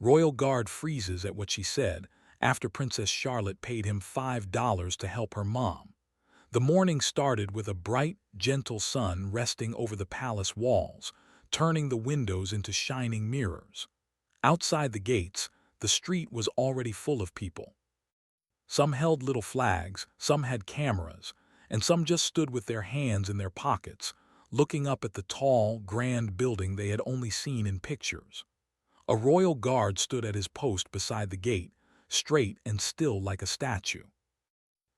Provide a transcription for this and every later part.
Royal Guard freezes at what she said after Princess Charlotte paid him $5 to help her mom. The morning started with a bright, gentle sun resting over the palace walls, turning the windows into shining mirrors. Outside the gates, the street was already full of people. Some held little flags, some had cameras, and some just stood with their hands in their pockets, looking up at the tall, grand building they had only seen in pictures. A royal guard stood at his post beside the gate, straight and still like a statue.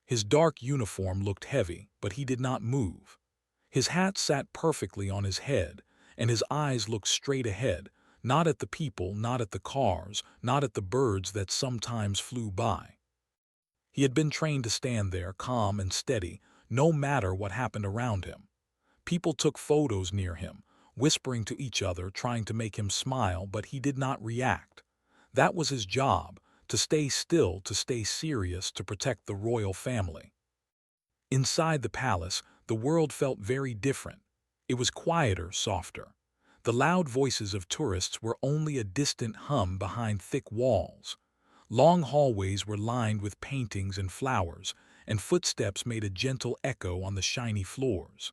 His dark uniform looked heavy, but he did not move. His hat sat perfectly on his head, and his eyes looked straight ahead, not at the people, not at the cars, not at the birds that sometimes flew by. He had been trained to stand there, calm and steady, no matter what happened around him. People took photos near him, whispering to each other, trying to make him smile, but he did not react. That was his job, to stay still, to stay serious, to protect the royal family. Inside the palace, the world felt very different. It was quieter, softer. The loud voices of tourists were only a distant hum behind thick walls. Long hallways were lined with paintings and flowers, and footsteps made a gentle echo on the shiny floors.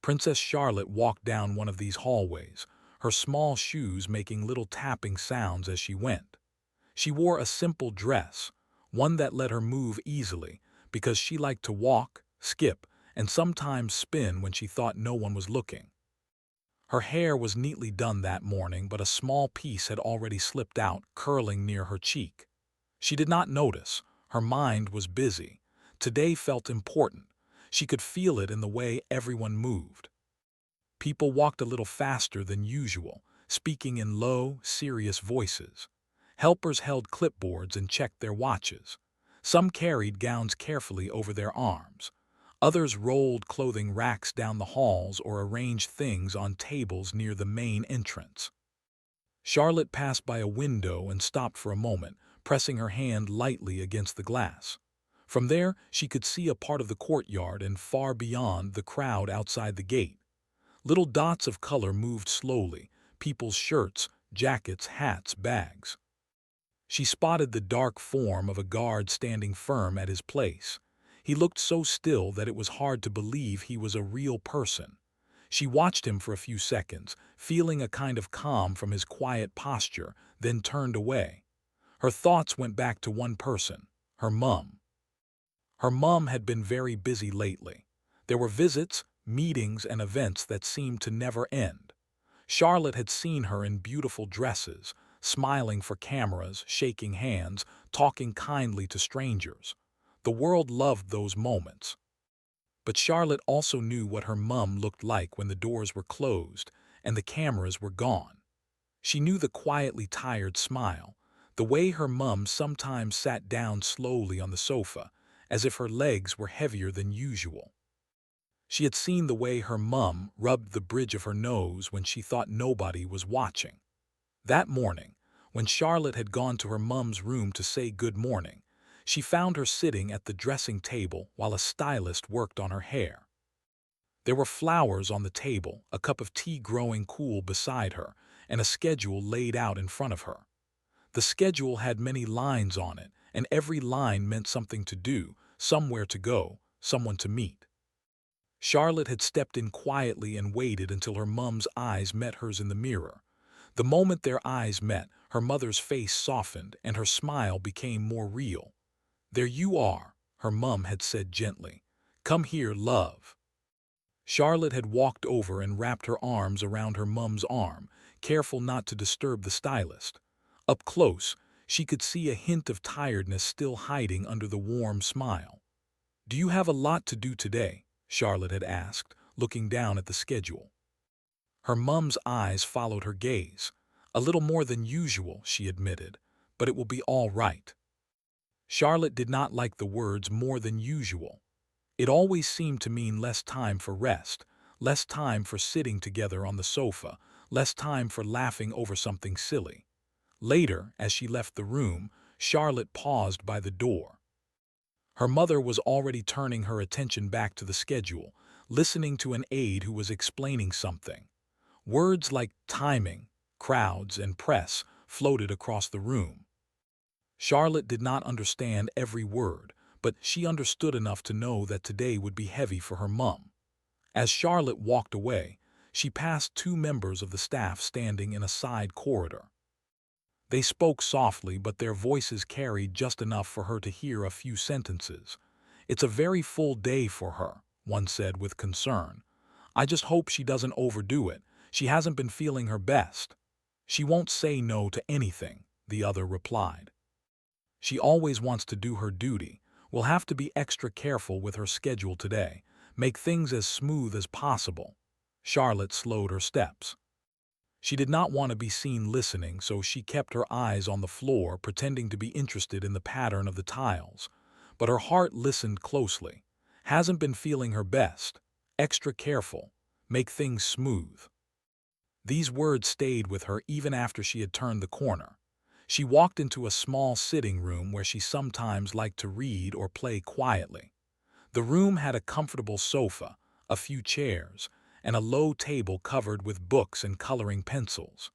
Princess Charlotte walked down one of these hallways, her small shoes making little tapping sounds as she went. She wore a simple dress, one that let her move easily, because she liked to walk, skip, and sometimes spin when she thought no one was looking. Her hair was neatly done that morning, but a small piece had already slipped out, curling near her cheek. She did not notice. Her mind was busy. Today felt important. She could feel it in the way everyone moved. People walked a little faster than usual, speaking in low, serious voices. Helpers held clipboards and checked their watches. Some carried gowns carefully over their arms. Others rolled clothing racks down the halls or arranged things on tables near the main entrance. Charlotte passed by a window and stopped for a moment, pressing her hand lightly against the glass. From there, she could see a part of the courtyard and far beyond the crowd outside the gate. Little dots of color moved slowly, people's shirts, jackets, hats, bags. She spotted the dark form of a guard standing firm at his place. He looked so still that it was hard to believe he was a real person. She watched him for a few seconds, feeling a kind of calm from his quiet posture, then turned away. Her thoughts went back to one person, her mum. Her mum had been very busy lately. There were visits, meetings, and events that seemed to never end. Charlotte had seen her in beautiful dresses, smiling for cameras, shaking hands, talking kindly to strangers. The world loved those moments. But Charlotte also knew what her mum looked like when the doors were closed and the cameras were gone. She knew the quietly tired smile, the way her mum sometimes sat down slowly on the sofa, as if her legs were heavier than usual. She had seen the way her mum rubbed the bridge of her nose when she thought nobody was watching. That morning, when Charlotte had gone to her mum's room to say good morning, she found her sitting at the dressing table while a stylist worked on her hair. There were flowers on the table, a cup of tea growing cool beside her, and a schedule laid out in front of her. The schedule had many lines on it, and every line meant something to do, somewhere to go, someone to meet. Charlotte had stepped in quietly and waited until her mum's eyes met hers in the mirror. The moment their eyes met, her mother's face softened and her smile became more real. "There you are," her mum had said gently. "Come here, love." Charlotte had walked over and wrapped her arms around her mum's arm, careful not to disturb the stylist. Up close, she could see a hint of tiredness still hiding under the warm smile. "Do you have a lot to do today?" Charlotte had asked, looking down at the schedule. Her mum's eyes followed her gaze. "A little more than usual," she admitted, "but it will be all right." Charlotte did not like the words "more than usual." It always seemed to mean less time for rest, less time for sitting together on the sofa, less time for laughing over something silly. Later, as she left the room, Charlotte paused by the door. Her mother was already turning her attention back to the schedule, listening to an aide who was explaining something. Words like timing, crowds, and press floated across the room. Charlotte did not understand every word, but she understood enough to know that today would be heavy for her mum. As Charlotte walked away, she passed two members of the staff standing in a side corridor. They spoke softly, but their voices carried just enough for her to hear a few sentences. "It's a very full day for her," one said with concern. "I just hope she doesn't overdo it. She hasn't been feeling her best." "She won't say no to anything," the other replied. "She always wants to do her duty. We'll have to be extra careful with her schedule today. Make things as smooth as possible." Charlotte slowed her steps. She did not want to be seen listening, so she kept her eyes on the floor, pretending to be interested in the pattern of the tiles. But her heart listened closely. "Hasn't been feeling her best. Extra careful. Make things smooth." These words stayed with her even after she had turned the corner. She walked into a small sitting room where she sometimes liked to read or play quietly. The room had a comfortable sofa, a few chairs, and a low table covered with books and coloring pencils.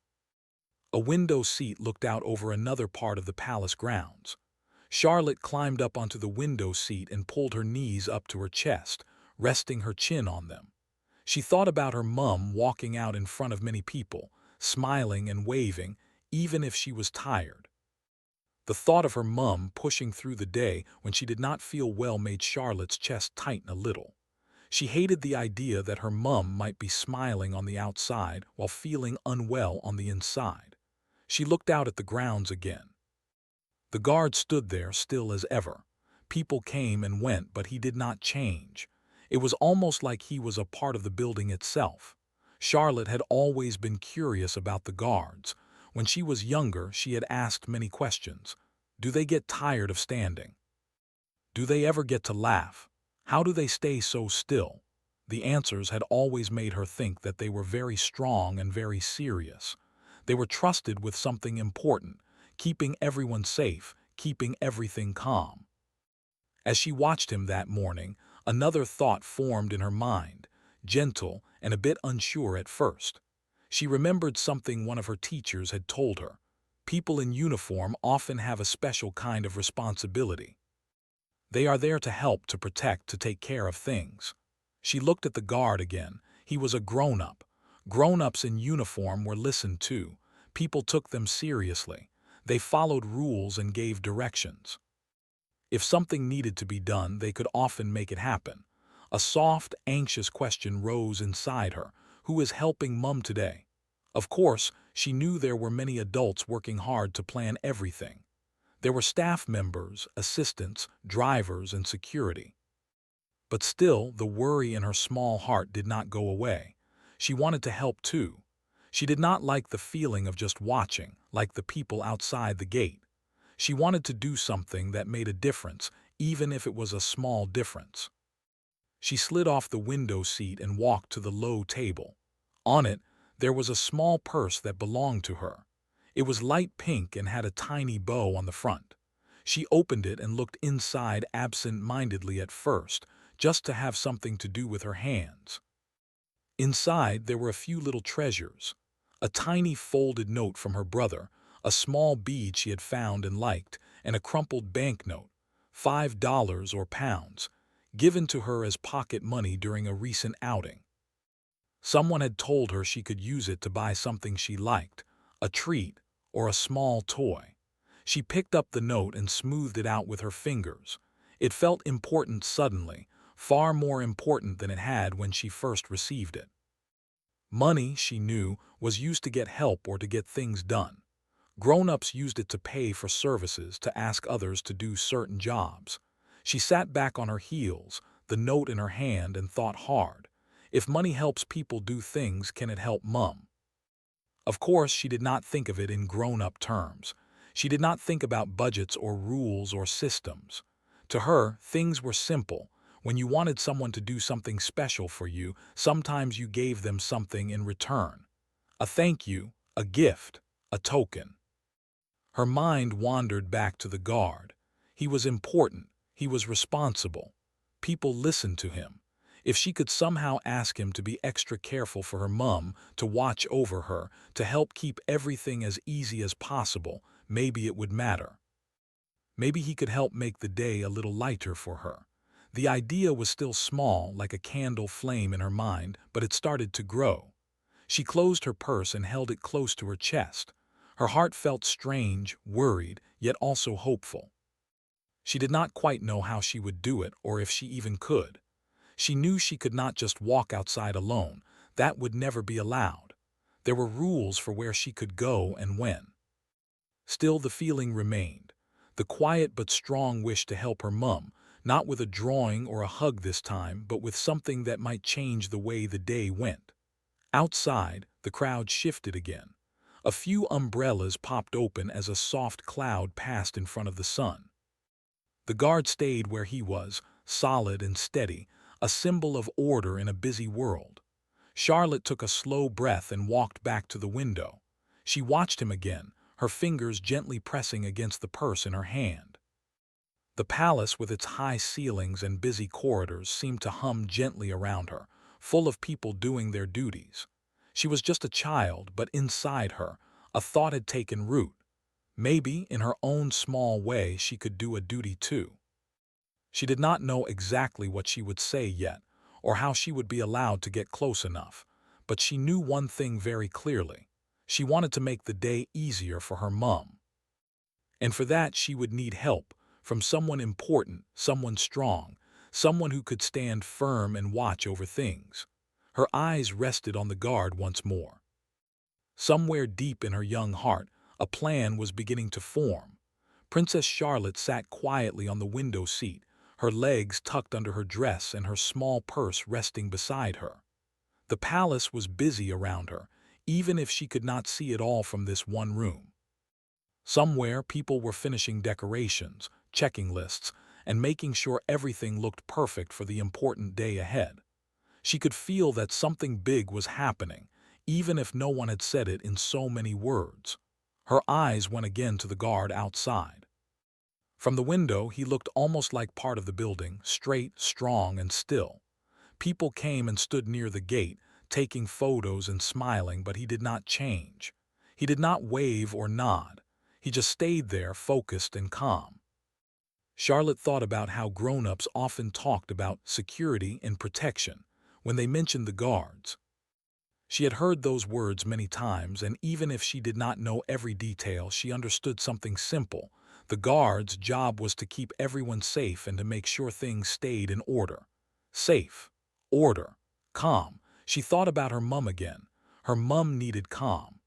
A window seat looked out over another part of the palace grounds. Charlotte climbed up onto the window seat and pulled her knees up to her chest, resting her chin on them. She thought about her mum walking out in front of many people, smiling and waving, even if she was tired. The thought of her mum pushing through the day when she did not feel well made Charlotte's chest tighten a little. She hated the idea that her mum might be smiling on the outside while feeling unwell on the inside. She looked out at the grounds again. The guard stood there still as ever. People came and went, but he did not change. It was almost like he was a part of the building itself. Charlotte had always been curious about the guards. When she was younger, she had asked many questions. Do they get tired of standing? Do they ever get to laugh? How do they stay so still? The answers had always made her think that they were very strong and very serious. They were trusted with something important, keeping everyone safe, keeping everything calm. As she watched him that morning, another thought formed in her mind, gentle and a bit unsure at first. She remembered something one of her teachers had told her. People in uniform often have a special kind of responsibility. They are there to help, to protect, to take care of things. She looked at the guard again. He was a grown-up. Grown-ups in uniform were listened to. People took them seriously. They followed rules and gave directions. If something needed to be done, they could often make it happen. A soft, anxious question rose inside her. Who is helping Mum today? Of course, she knew there were many adults working hard to plan everything. There were staff members, assistants, drivers, and security. But still, the worry in her small heart did not go away. She wanted to help too. She did not like the feeling of just watching, like the people outside the gate. She wanted to do something that made a difference, even if it was a small difference. She slid off the window seat and walked to the low table. On it, there was a small purse that belonged to her. It was light pink and had a tiny bow on the front. She opened it and looked inside absent-mindedly at first, just to have something to do with her hands. Inside, there were a few little treasures. A tiny folded note from her brother, a small bead she had found and liked, and a crumpled banknote, $5 or pounds, given to her as pocket money during a recent outing. Someone had told her she could use it to buy something she liked, a treat or a small toy. She picked up the note and smoothed it out with her fingers. It felt important suddenly, far more important than it had when she first received it. Money, she knew, was used to get help or to get things done. Grown-ups used it to pay for services, to ask others to do certain jobs. She sat back on her heels, the note in her hand, and thought hard. If money helps people do things, can it help Mum? Of course, she did not think of it in grown-up terms. She did not think about budgets or rules or systems. To her, things were simple. When you wanted someone to do something special for you, sometimes you gave them something in return. A thank you, a gift, a token. Her mind wandered back to the guard. He was important. He was responsible. People listened to him. If she could somehow ask him to be extra careful for her mum, to watch over her, to help keep everything as easy as possible, maybe it would matter. Maybe he could help make the day a little lighter for her. The idea was still small, like a candle flame in her mind, but it started to grow. She closed her purse and held it close to her chest. Her heart felt strange, worried, yet also hopeful. She did not quite know how she would do it, or if she even could. She knew she could not just walk outside alone. That would never be allowed. There were rules for where she could go and when. Still, the feeling remained. The quiet but strong wish to help her mum, not with a drawing or a hug this time, but with something that might change the way the day went. Outside, the crowd shifted again. A few umbrellas popped open as a soft cloud passed in front of the sun. The guard stayed where he was, solid and steady, a symbol of order in a busy world. Charlotte took a slow breath and walked back to the window. She watched him again, her fingers gently pressing against the purse in her hand. The palace, with its high ceilings and busy corridors, seemed to hum gently around her, full of people doing their duties. She was just a child, but inside her, a thought had taken root. Maybe, in her own small way, she could do a duty too. She did not know exactly what she would say yet, or how she would be allowed to get close enough, but she knew one thing very clearly. She wanted to make the day easier for her mum. And for that she would need help, from someone important, someone strong, someone who could stand firm and watch over things. Her eyes rested on the guard once more. Somewhere deep in her young heart, a plan was beginning to form. Princess Charlotte sat quietly on the window seat, her legs tucked under her dress and her small purse resting beside her. The palace was busy around her, even if she could not see it all from this one room. Somewhere, people were finishing decorations, checking lists, and making sure everything looked perfect for the important day ahead. She could feel that something big was happening, even if no one had said it in so many words. Her eyes went again to the guard outside. From the window, he looked almost like part of the building, straight, strong, and still. People came and stood near the gate, taking photos and smiling, but he did not change. He did not wave or nod. He just stayed there, focused and calm. Charlotte thought about how grown-ups often talked about security and protection when they mentioned the guards. She had heard those words many times, and even if she did not know every detail, she understood something simple. The guards' job was to keep everyone safe and to make sure things stayed in order. Safe, order, calm. She thought about her mum again. Her mum needed calm.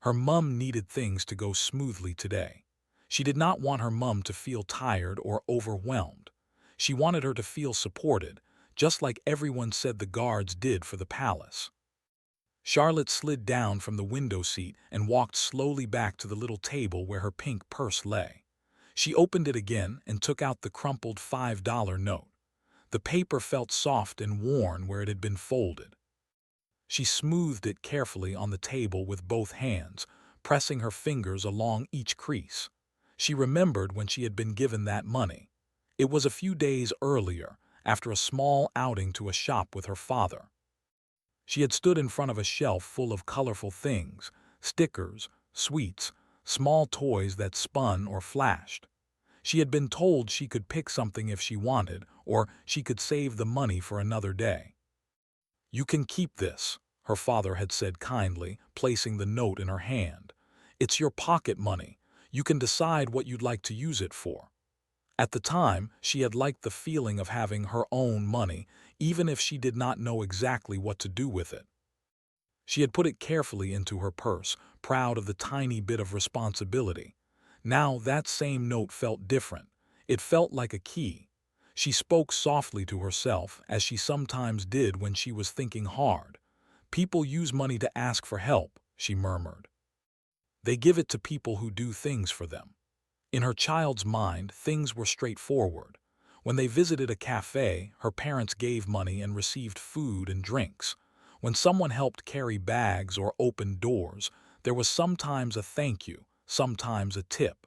Her mum needed things to go smoothly today. She did not want her mum to feel tired or overwhelmed. She wanted her to feel supported, just like everyone said the guards did for the palace. Charlotte slid down from the window seat and walked slowly back to the little table where her pink purse lay. She opened it again and took out the crumpled $5 note. The paper felt soft and worn where it had been folded. She smoothed it carefully on the table with both hands, pressing her fingers along each crease. She remembered when she had been given that money. It was a few days earlier, after a small outing to a shop with her father. She had stood in front of a shelf full of colorful things, stickers, sweets, small toys that spun or flashed. She had been told she could pick something if she wanted, or she could save the money for another day. "You can keep this," her father had said kindly, placing the note in her hand. "It's your pocket money. You can decide what you'd like to use it for." At the time, she had liked the feeling of having her own money, even if she did not know exactly what to do with it. She had put it carefully into her purse, proud of the tiny bit of responsibility. Now that same note felt different. It felt like a key. She spoke softly to herself, as she sometimes did when she was thinking hard. "People use money to ask for help," she murmured. "They give it to people who do things for them." In her child's mind, things were straightforward. When they visited a cafe, her parents gave money and received food and drinks. When someone helped carry bags or opened doors, there was sometimes a thank you, sometimes a tip.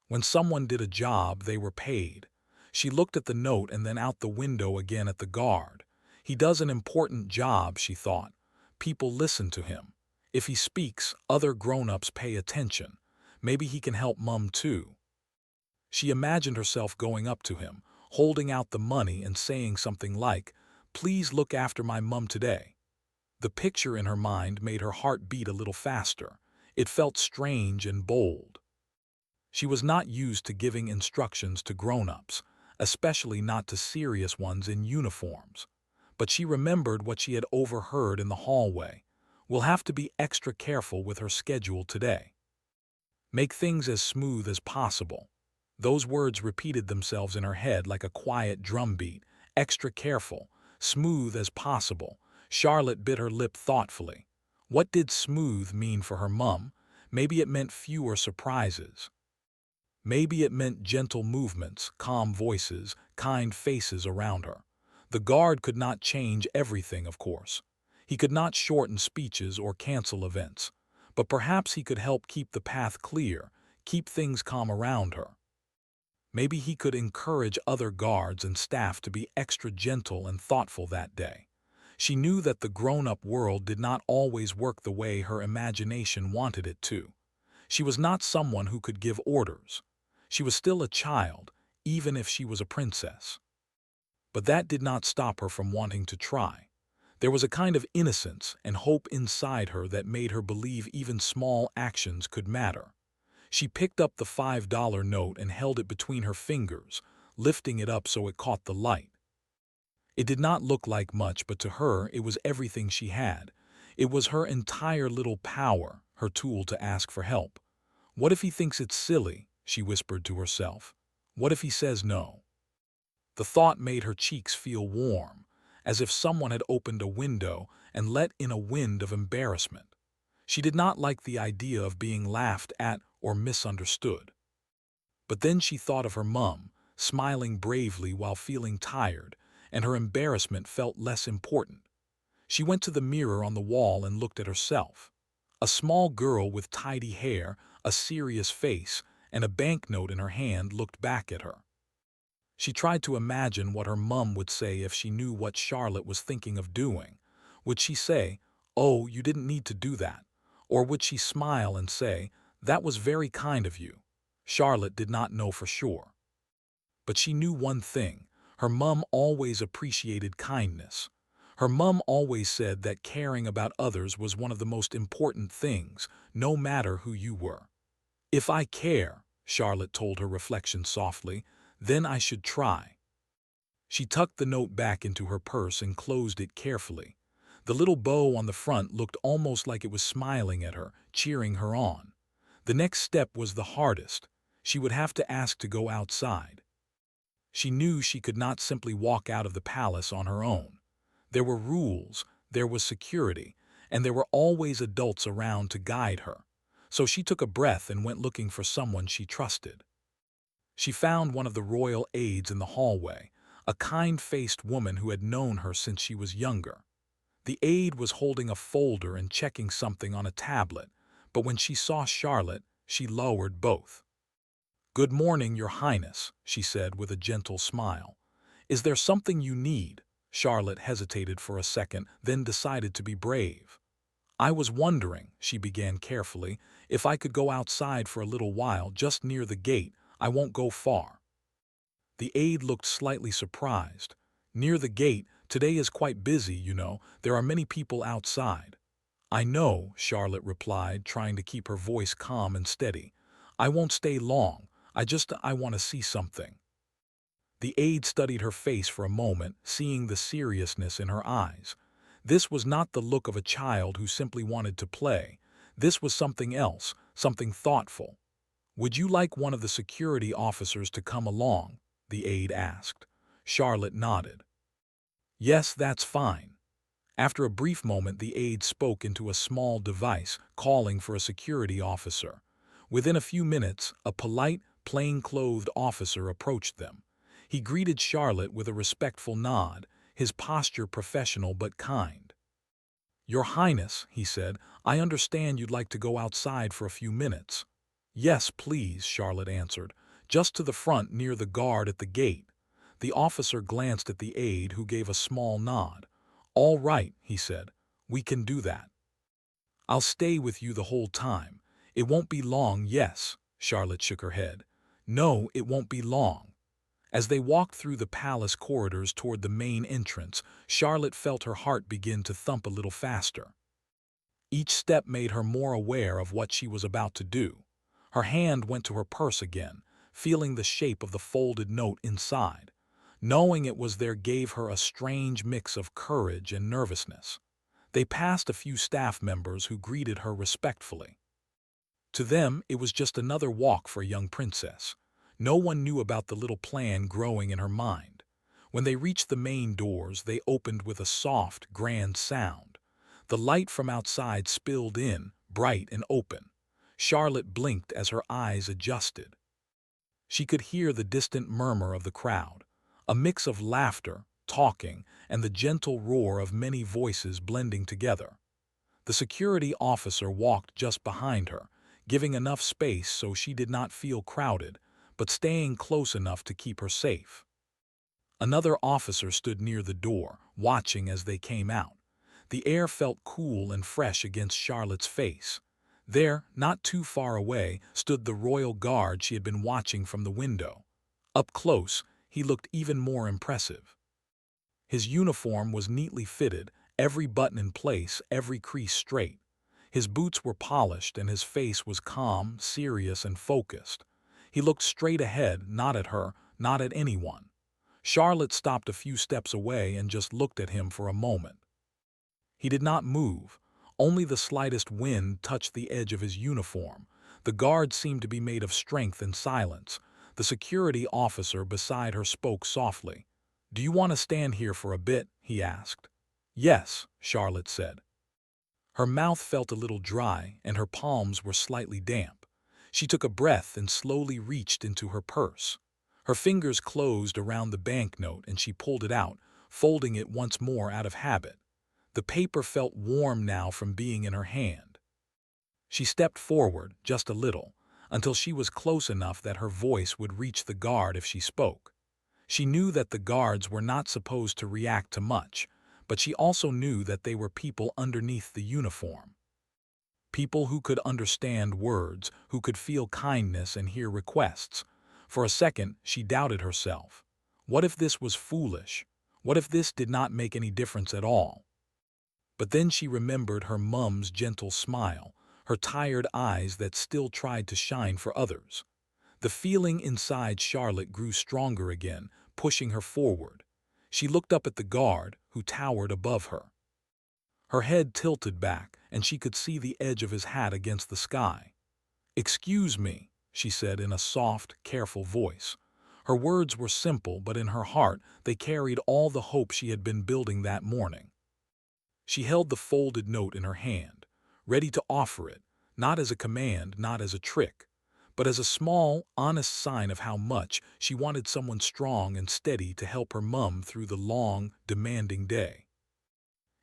When someone did a job, they were paid. She looked at the note and then out the window again at the guard. He does an important job, she thought. People listen to him. If he speaks, other grown-ups pay attention. Maybe he can help Mum too. She imagined herself going up to him, holding out the money and saying something like, "Please look after my mum today." The picture in her mind made her heart beat a little faster. It felt strange and bold. She was not used to giving instructions to grown-ups, especially not to serious ones in uniforms. But she remembered what she had overheard in the hallway. "We'll have to be extra careful with her schedule today. Make things as smooth as possible." Those words repeated themselves in her head like a quiet drumbeat. Extra careful, smooth as possible. Charlotte bit her lip thoughtfully. What did smooth mean for her mum? Maybe it meant fewer surprises. Maybe it meant gentle movements, calm voices, kind faces around her. The guard could not change everything, of course. He could not shorten speeches or cancel events. But perhaps he could help keep the path clear, keep things calm around her. Maybe he could encourage other guards and staff to be extra gentle and thoughtful that day. She knew that the grown-up world did not always work the way her imagination wanted it to. She was not someone who could give orders. She was still a child, even if she was a princess. But that did not stop her from wanting to try. There was a kind of innocence and hope inside her that made her believe even small actions could matter. She picked up the $5 note and held it between her fingers, lifting it up so it caught the light. It did not look like much, but to her it was everything she had. It was her entire little power, her tool to ask for help. What if he thinks it's silly? She whispered to herself. What if he says no? The thought made her cheeks feel warm, as if someone had opened a window and let in a wind of embarrassment. She did not like the idea of being laughed at or misunderstood. But then she thought of her mum, smiling bravely while feeling tired, and her embarrassment felt less important. She went to the mirror on the wall and looked at herself. A small girl with tidy hair, a serious face, and a banknote in her hand looked back at her. She tried to imagine what her mum would say if she knew what Charlotte was thinking of doing. Would she say, "Oh, you didn't need to do that"? Or would she smile and say, "That was very kind of you"? Charlotte did not know for sure. But she knew one thing. Her mum always appreciated kindness. Her mum always said that caring about others was one of the most important things, no matter who you were. "If I care," Charlotte told her reflection softly, "then I should try." She tucked the note back into her purse and closed it carefully. The little bow on the front looked almost like it was smiling at her, cheering her on. The next step was the hardest. She would have to ask to go outside. She knew she could not simply walk out of the palace on her own. There were rules, there was security, and there were always adults around to guide her. So she took a breath and went looking for someone she trusted. She found one of the royal aides in the hallway, a kind-faced woman who had known her since she was younger. The aide was holding a folder and checking something on a tablet, but when she saw Charlotte, she lowered both. "Good morning, Your Highness," she said with a gentle smile. "Is there something you need?" Charlotte hesitated for a second, then decided to be brave. "I was wondering," she began carefully, "if I could go outside for a little while just near the gate. I won't go far." The aide looked slightly surprised. "Near the gate? Today is quite busy, you know. There are many people outside." "I know," Charlotte replied, trying to keep her voice calm and steady. "I won't stay long. I want to see something." The aide studied her face for a moment, seeing the seriousness in her eyes. This was not the look of a child who simply wanted to play. This was something else, something thoughtful. "Would you like one of the security officers to come along?" the aide asked. Charlotte nodded. "Yes, that's fine." After a brief moment, the aide spoke into a small device, calling for a security officer. Within a few minutes, a polite, plain-clothed officer approached them. He greeted Charlotte with a respectful nod, his posture professional but kind. "Your Highness," he said, "I understand you'd like to go outside for a few minutes." "Yes, please," Charlotte answered. "Just to the front near the guard at the gate." The officer glanced at the aide, who gave a small nod. "All right," he said. "We can do that. I'll stay with you the whole time. It won't be long, yes." Charlotte shook her head. "No, it won't be long." As they walked through the palace corridors toward the main entrance, Charlotte felt her heart begin to thump a little faster. Each step made her more aware of what she was about to do. Her hand went to her purse again, feeling the shape of the folded note inside. Knowing it was there gave her a strange mix of courage and nervousness. They passed a few staff members who greeted her respectfully. To them, it was just another walk for a young princess. No one knew about the little plan growing in her mind. When they reached the main doors, they opened with a soft, grand sound. The light from outside spilled in, bright and open. Charlotte blinked as her eyes adjusted. She could hear the distant murmur of the crowd, a mix of laughter, talking, and the gentle roar of many voices blending together. The security officer walked just behind her, giving enough space so she did not feel crowded, but staying close enough to keep her safe. Another officer stood near the door, watching as they came out. The air felt cool and fresh against Charlotte's face. There, not too far away, stood the royal guard she had been watching from the window. Up close, he looked even more impressive. His uniform was neatly fitted, every button in place, every crease straight. His boots were polished and his face was calm, serious, and focused. He looked straight ahead, not at her, not at anyone. Charlotte stopped a few steps away and just looked at him for a moment. He did not move. Only the slightest wind touched the edge of his uniform. The guard seemed to be made of strength and silence. The security officer beside her spoke softly. "Do you want to stand here for a bit?" he asked. "Yes," Charlotte said. Her mouth felt a little dry and her palms were slightly damp. She took a breath and slowly reached into her purse. Her fingers closed around the banknote and she pulled it out, folding it once more out of habit. The paper felt warm now from being in her hand. She stepped forward, just a little, until she was close enough that her voice would reach the guard if she spoke. She knew that the guards were not supposed to react to much, but she also knew that they were people underneath the uniform. People who could understand words, who could feel kindness and hear requests. For a second, she doubted herself. What if this was foolish? What if this did not make any difference at all? But then she remembered her mum's gentle smile, her tired eyes that still tried to shine for others. The feeling inside Charlotte grew stronger again, pushing her forward. She looked up at the guard, who towered above her. Her head tilted back, and she could see the edge of his hat against the sky. "Excuse me," she said in a soft, careful voice. Her words were simple, but in her heart they carried all the hope she had been building that morning. She held the folded note in her hand, ready to offer it, not as a command, not as a trick, but as a small, honest sign of how much she wanted someone strong and steady to help her mum through the long, demanding day.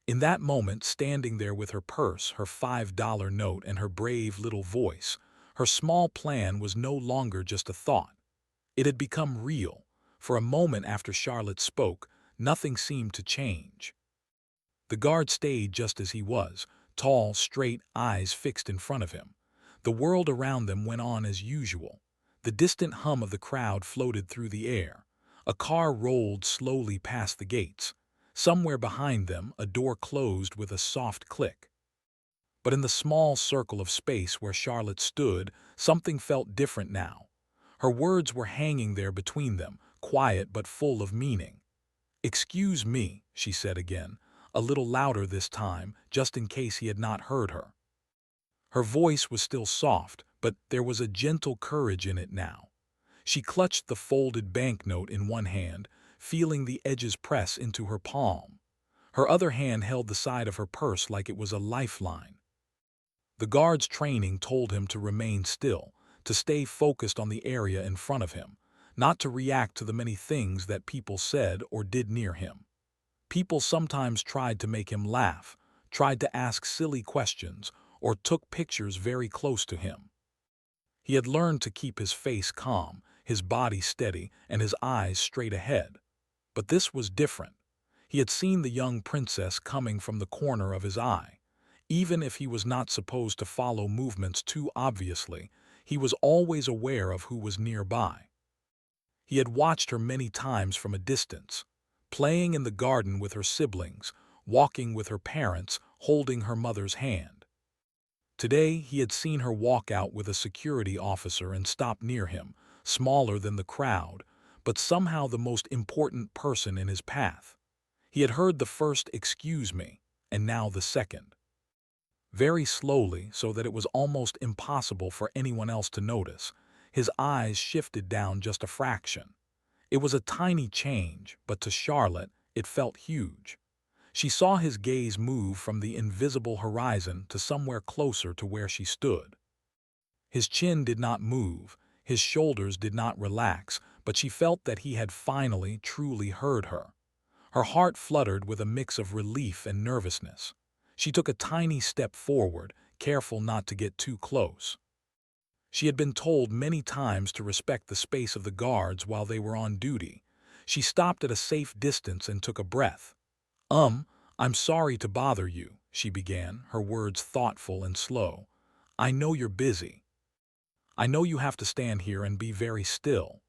In that moment, standing there with her purse, her $5 note, and her brave little voice, her small plan was no longer just a thought. It had become real. For a moment after Charlotte spoke, nothing seemed to change. The guard stayed just as he was, tall, straight, eyes fixed in front of him. The world around them went on as usual. The distant hum of the crowd floated through the air. A car rolled slowly past the gates. Somewhere behind them, a door closed with a soft click. But in the small circle of space where Charlotte stood, something felt different now. Her words were hanging there between them, quiet but full of meaning. "Excuse me," she said again, a little louder this time, just in case he had not heard her. Her voice was still soft, but there was a gentle courage in it now. She clutched the folded banknote in one hand, feeling the edges press into her palm. Her other hand held the side of her purse like it was a lifeline. The guard's training told him to remain still, to stay focused on the area in front of him, not to react to the many things that people said or did near him. People sometimes tried to make him laugh, tried to ask silly questions, or took pictures very close to him. He had learned to keep his face calm, his body steady, and his eyes straight ahead. But this was different. He had seen the young princess coming from the corner of his eye. Even if he was not supposed to follow movements too obviously, he was always aware of who was nearby. He had watched her many times from a distance, playing in the garden with her siblings, walking with her parents, holding her mother's hand. Today, he had seen her walk out with a security officer and stop near him, smaller than the crowd, but somehow the most important person in his path. He had heard the first "excuse me," and now the second. Very slowly, so that it was almost impossible for anyone else to notice, his eyes shifted down just a fraction. It was a tiny change, but to Charlotte, it felt huge. She saw his gaze move from the invisible horizon to somewhere closer to where she stood. His chin did not move, his shoulders did not relax, but she felt that he had finally, truly heard her. Her heart fluttered with a mix of relief and nervousness. She took a tiny step forward, careful not to get too close. She had been told many times to respect the space of the guards while they were on duty. She stopped at a safe distance and took a breath. I'm sorry to bother you," she began, her words thoughtful and slow. "I know you're busy. I know you have to stand here and be very still."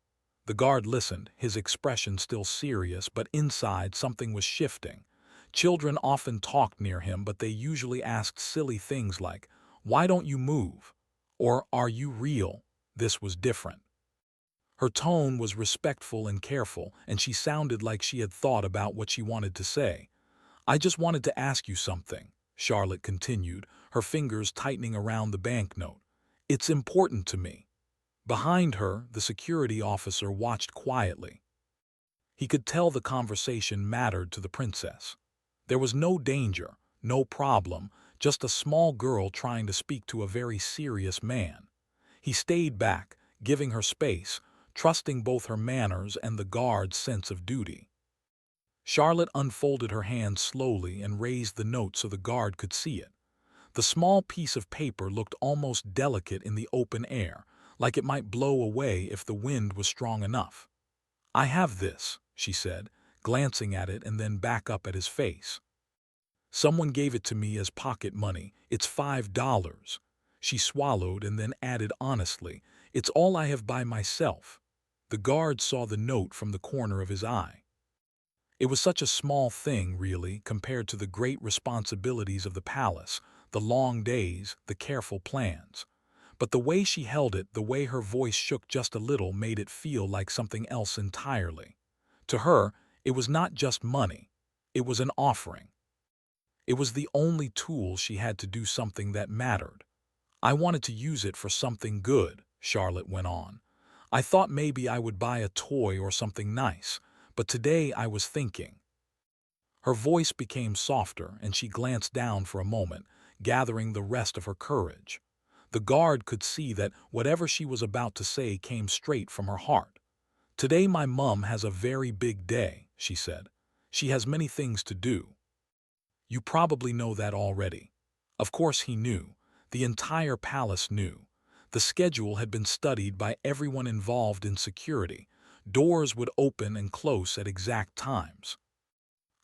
The guard listened, his expression still serious, but inside something was shifting. Children often talked near him, but they usually asked silly things like, "Why don't you move?" or "Are you real?" This was different. Her tone was respectful and careful, and she sounded like she had thought about what she wanted to say. "I just wanted to ask you something," Charlotte continued, her fingers tightening around the banknote. "It's important to me." Behind her, the security officer watched quietly. He could tell the conversation mattered to the princess. There was no danger, no problem, just a small girl trying to speak to a very serious man. He stayed back, giving her space, trusting both her manners and the guard's sense of duty. Charlotte unfolded her hand slowly and raised the note so the guard could see it. The small piece of paper looked almost delicate in the open air, like it might blow away if the wind was strong enough. "I have this," she said, glancing at it and then back up at his face. "Someone gave it to me as pocket money. It's $5. She swallowed and then added honestly, "It's all I have by myself." The guard saw the note from the corner of his eye. It was such a small thing, really, compared to the great responsibilities of the palace, the long days, the careful plans. But the way she held it, the way her voice shook just a little, made it feel like something else entirely. To her, it was not just money. It was an offering. It was the only tool she had to do something that mattered. "I wanted to use it for something good," Charlotte went on. "I thought maybe I would buy a toy or something nice, but today I was thinking." Her voice became softer, and she glanced down for a moment, gathering the rest of her courage. The guard could see that whatever she was about to say came straight from her heart. "Today my mum has a very big day," she said. "She has many things to do." "You probably know that already." Of course he knew. The entire palace knew. The schedule had been studied by everyone involved in security. Doors would open and close at exact times.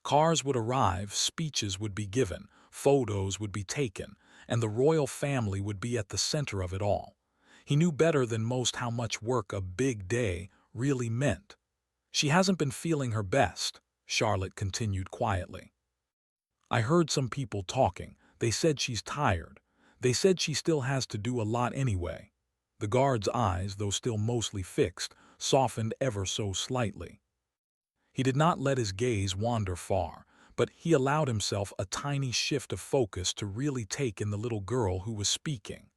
Cars would arrive, speeches would be given, photos would be taken, and the royal family would be at the center of it all. He knew better than most how much work a big day really meant. "She hasn't been feeling her best," Charlotte continued quietly. "I heard some people talking. They said she's tired. They said she still has to do a lot anyway." The guard's eyes, though still mostly fixed, softened ever so slightly. He did not let his gaze wander far, but he allowed himself a tiny shift of focus to really take in the little girl who was speaking.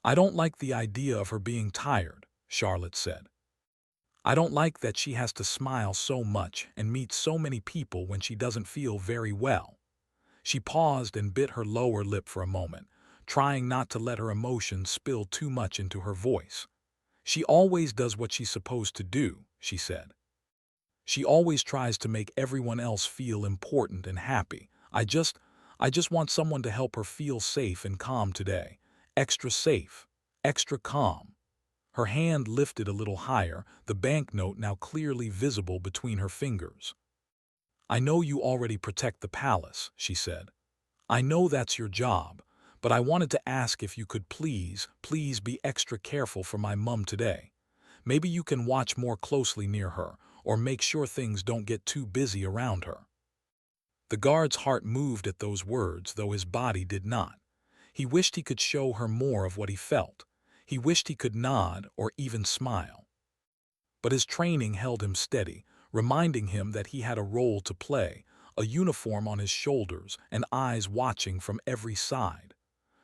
"I don't like the idea of her being tired," Charlotte said. "I don't like that she has to smile so much and meet so many people when she doesn't feel very well." She paused and bit her lower lip for a moment, trying not to let her emotions spill too much into her voice. "She always does what she's supposed to do," she said. "She always tries to make everyone else feel important and happy. I just want someone to help her feel safe and calm today. Extra safe, extra calm." Her hand lifted a little higher, the banknote now clearly visible between her fingers. I know you already protect the palace, she said. I know that's your job, but I wanted to ask if you could please be extra careful for my mum today. Maybe you can watch more closely near her, or make sure things don't get too busy around her. The guard's heart moved at those words, though his body did not. He wished he could show her more of what he felt. He wished he could nod or even smile. But his training held him steady, reminding him that he had a role to play, a uniform on his shoulders and eyes watching from every side.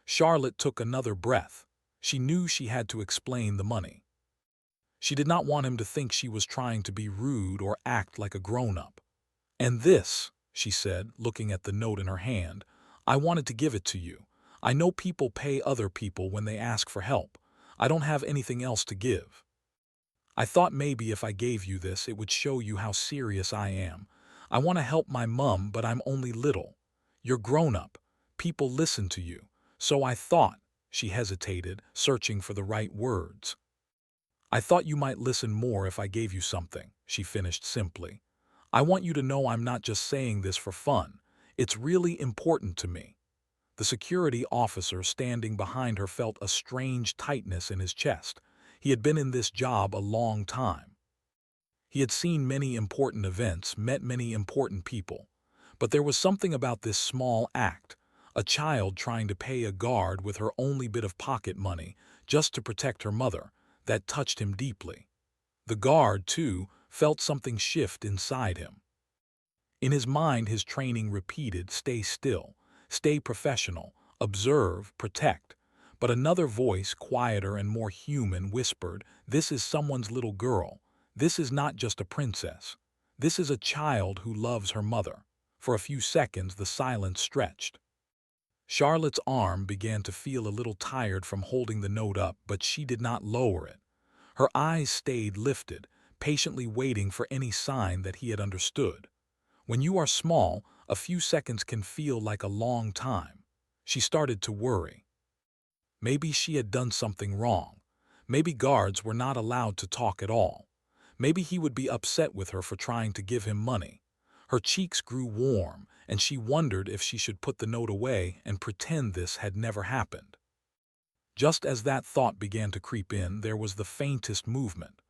Charlotte took another breath. She knew she had to explain the money. She did not want him to think she was trying to be rude or act like a grown-up. "And this," she said, looking at the note in her hand, "I wanted to give it to you. I know people pay other people when they ask for help. I don't have anything else to give. I thought maybe if I gave you this, it would show you how serious I am. I want to help my mum, but I'm only little. You're grown up. People listen to you. So I thought," she hesitated, searching for the right words. "I thought you might listen more if I gave you something," she finished simply. "I want you to know I'm not just saying this for fun. It's really important to me." The security officer standing behind her felt a strange tightness in his chest. He had been in this job a long time. He had seen many important events, met many important people. But there was something about this small act, a child trying to pay a guard with her only bit of pocket money just to protect her mother, that touched him deeply. The guard, too, felt something shift inside him. In his mind, his training repeated, "Stay still, stay professional, observe, protect." But another voice, quieter and more human, whispered, "This is someone's little girl. This is not just a princess. This is a child who loves her mother." For a few seconds, the silence stretched. Charlotte's arm began to feel a little tired from holding the note up, but she did not lower it. Her eyes stayed lifted, patiently waiting for any sign that he had understood. When you are small, a few seconds can feel like a long time. She started to worry. Maybe she had done something wrong. Maybe guards were not allowed to talk at all. Maybe he would be upset with her for trying to give him money. Her cheeks grew warm, and she wondered if she should put the note away and pretend this had never happened. Just as that thought began to creep in, there was the faintest movement.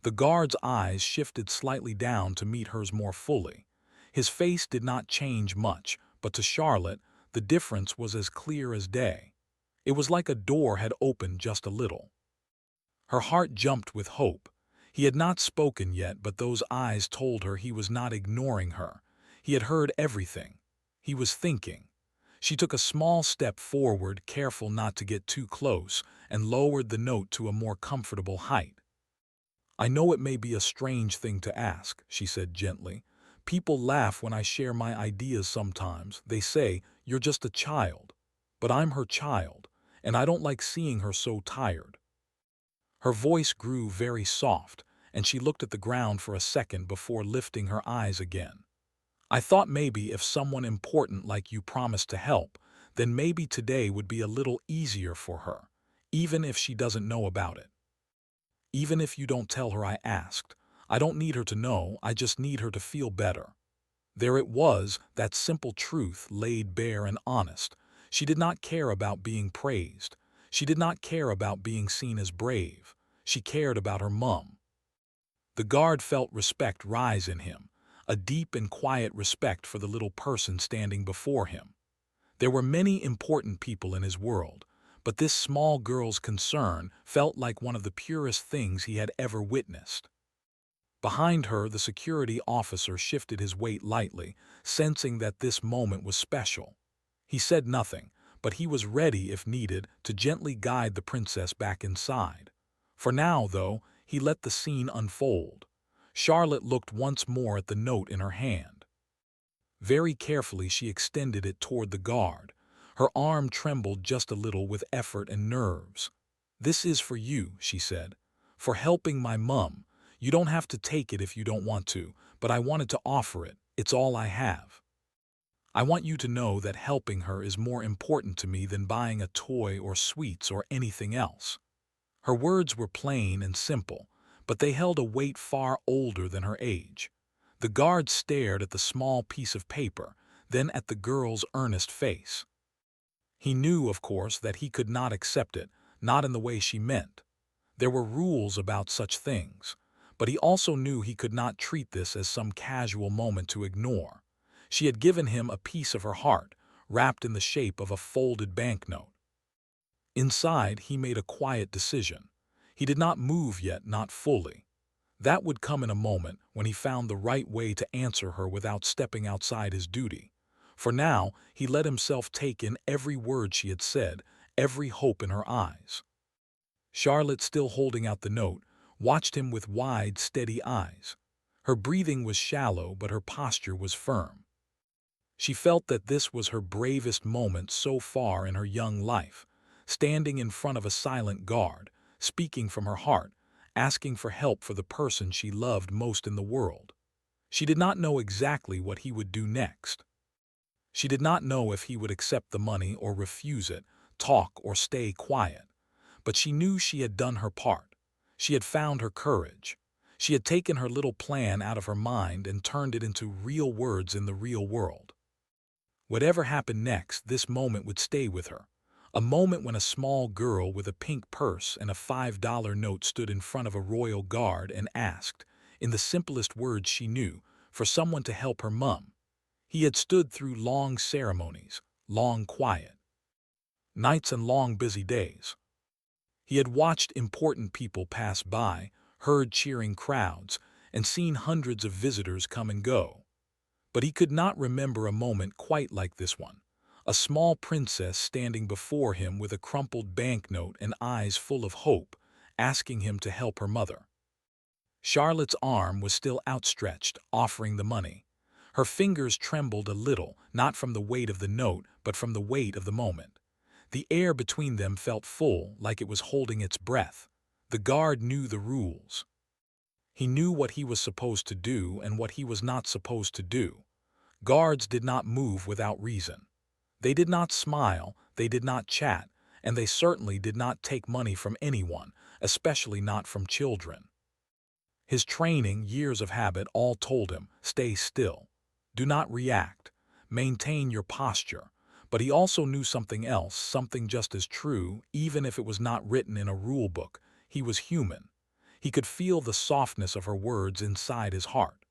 The guard's eyes shifted slightly down to meet hers more fully. His face did not change much, but to Charlotte, the difference was as clear as day. It was like a door had opened just a little. Her heart jumped with hope. He had not spoken yet, but those eyes told her he was not ignoring her. He had heard everything. He was thinking. She took a small step forward, careful not to get too close, and lowered the note to a more comfortable height. "I know it may be a strange thing to ask," she said gently. "People laugh when I share my ideas sometimes. They say, 'You're just a child.' But I'm her child, and I don't like seeing her so tired." Her voice grew very soft, and she looked at the ground for a second before lifting her eyes again. "I thought maybe if someone important like you promised to help, then maybe today would be a little easier for her, even if she doesn't know about it. Even if you don't tell her I asked. I don't need her to know, I just need her to feel better." There it was, that simple truth laid bare and honest. She did not care about being praised. She did not care about being seen as brave. She cared about her mum. The guard felt respect rise in him, a deep and quiet respect for the little person standing before him. There were many important people in his world, but this small girl's concern felt like one of the purest things he had ever witnessed. Behind her, the security officer shifted his weight lightly, sensing that this moment was special. He said nothing, but he was ready, if needed, to gently guide the princess back inside. For now, though, he let the scene unfold. Charlotte looked once more at the note in her hand. Very carefully, she extended it toward the guard. Her arm trembled just a little with effort and nerves. "This is for you," she said. "For helping my mum. You don't have to take it if you don't want to, but I wanted to offer it. It's all I have. I want you to know that helping her is more important to me than buying a toy or sweets or anything else." Her words were plain and simple, but they held a weight far older than her age. The guard stared at the small piece of paper, then at the girl's earnest face. He knew, of course, that he could not accept it, not in the way she meant. There were rules about such things, but he also knew he could not treat this as some casual moment to ignore. She had given him a piece of her heart, wrapped in the shape of a folded banknote. Inside, he made a quiet decision. He did not move yet, not fully. That would come in a moment when he found the right way to answer her without stepping outside his duty. For now, he let himself take in every word she had said, every hope in her eyes. Charlotte, still holding out the note, watched him with wide, steady eyes. Her breathing was shallow, but her posture was firm. She felt that this was her bravest moment so far in her young life, standing in front of a silent guard, speaking from her heart, asking for help for the person she loved most in the world. She did not know exactly what he would do next. She did not know if he would accept the money or refuse it, talk or stay quiet. But she knew she had done her part. She had found her courage. She had taken her little plan out of her mind and turned it into real words in the real world. Whatever happened next, this moment would stay with her. A moment when a small girl with a pink purse and a $5 note stood in front of a royal guard and asked, in the simplest words she knew, for someone to help her mum. He had stood through long ceremonies, long quiet nights and long busy days. He had watched important people pass by, heard cheering crowds, and seen hundreds of visitors come and go. But he could not remember a moment quite like this one. A small princess standing before him with a crumpled banknote and eyes full of hope, asking him to help her mother. Charlotte's arm was still outstretched, offering the money. Her fingers trembled a little, not from the weight of the note, but from the weight of the moment. The air between them felt full, like it was holding its breath. The guard knew the rules. He knew what he was supposed to do and what he was not supposed to do. Guards did not move without reason. They did not smile, they did not chat, and they certainly did not take money from anyone, especially not from children. His training, years of habit, all told him, stay still. Do not react. Maintain your posture. But he also knew something else, something just as true, even if it was not written in a rule book. He was human. He could feel the softness of her words inside his heart.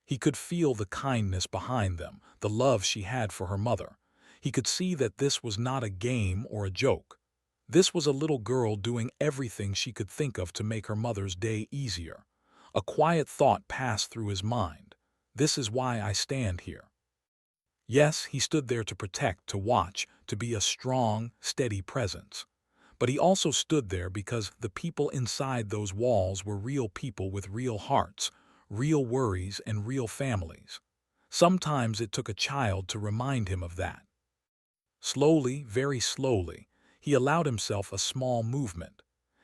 He could feel the kindness behind them, the love she had for her mother. He could see that this was not a game or a joke. This was a little girl doing everything she could think of to make her mother's day easier. A quiet thought passed through his mind. This is why I stand here. Yes, he stood there to protect, to watch, to be a strong, steady presence. But he also stood there because the people inside those walls were real people with real hearts, real worries, and real families. Sometimes it took a child to remind him of that. Slowly, very slowly, he allowed himself a small movement.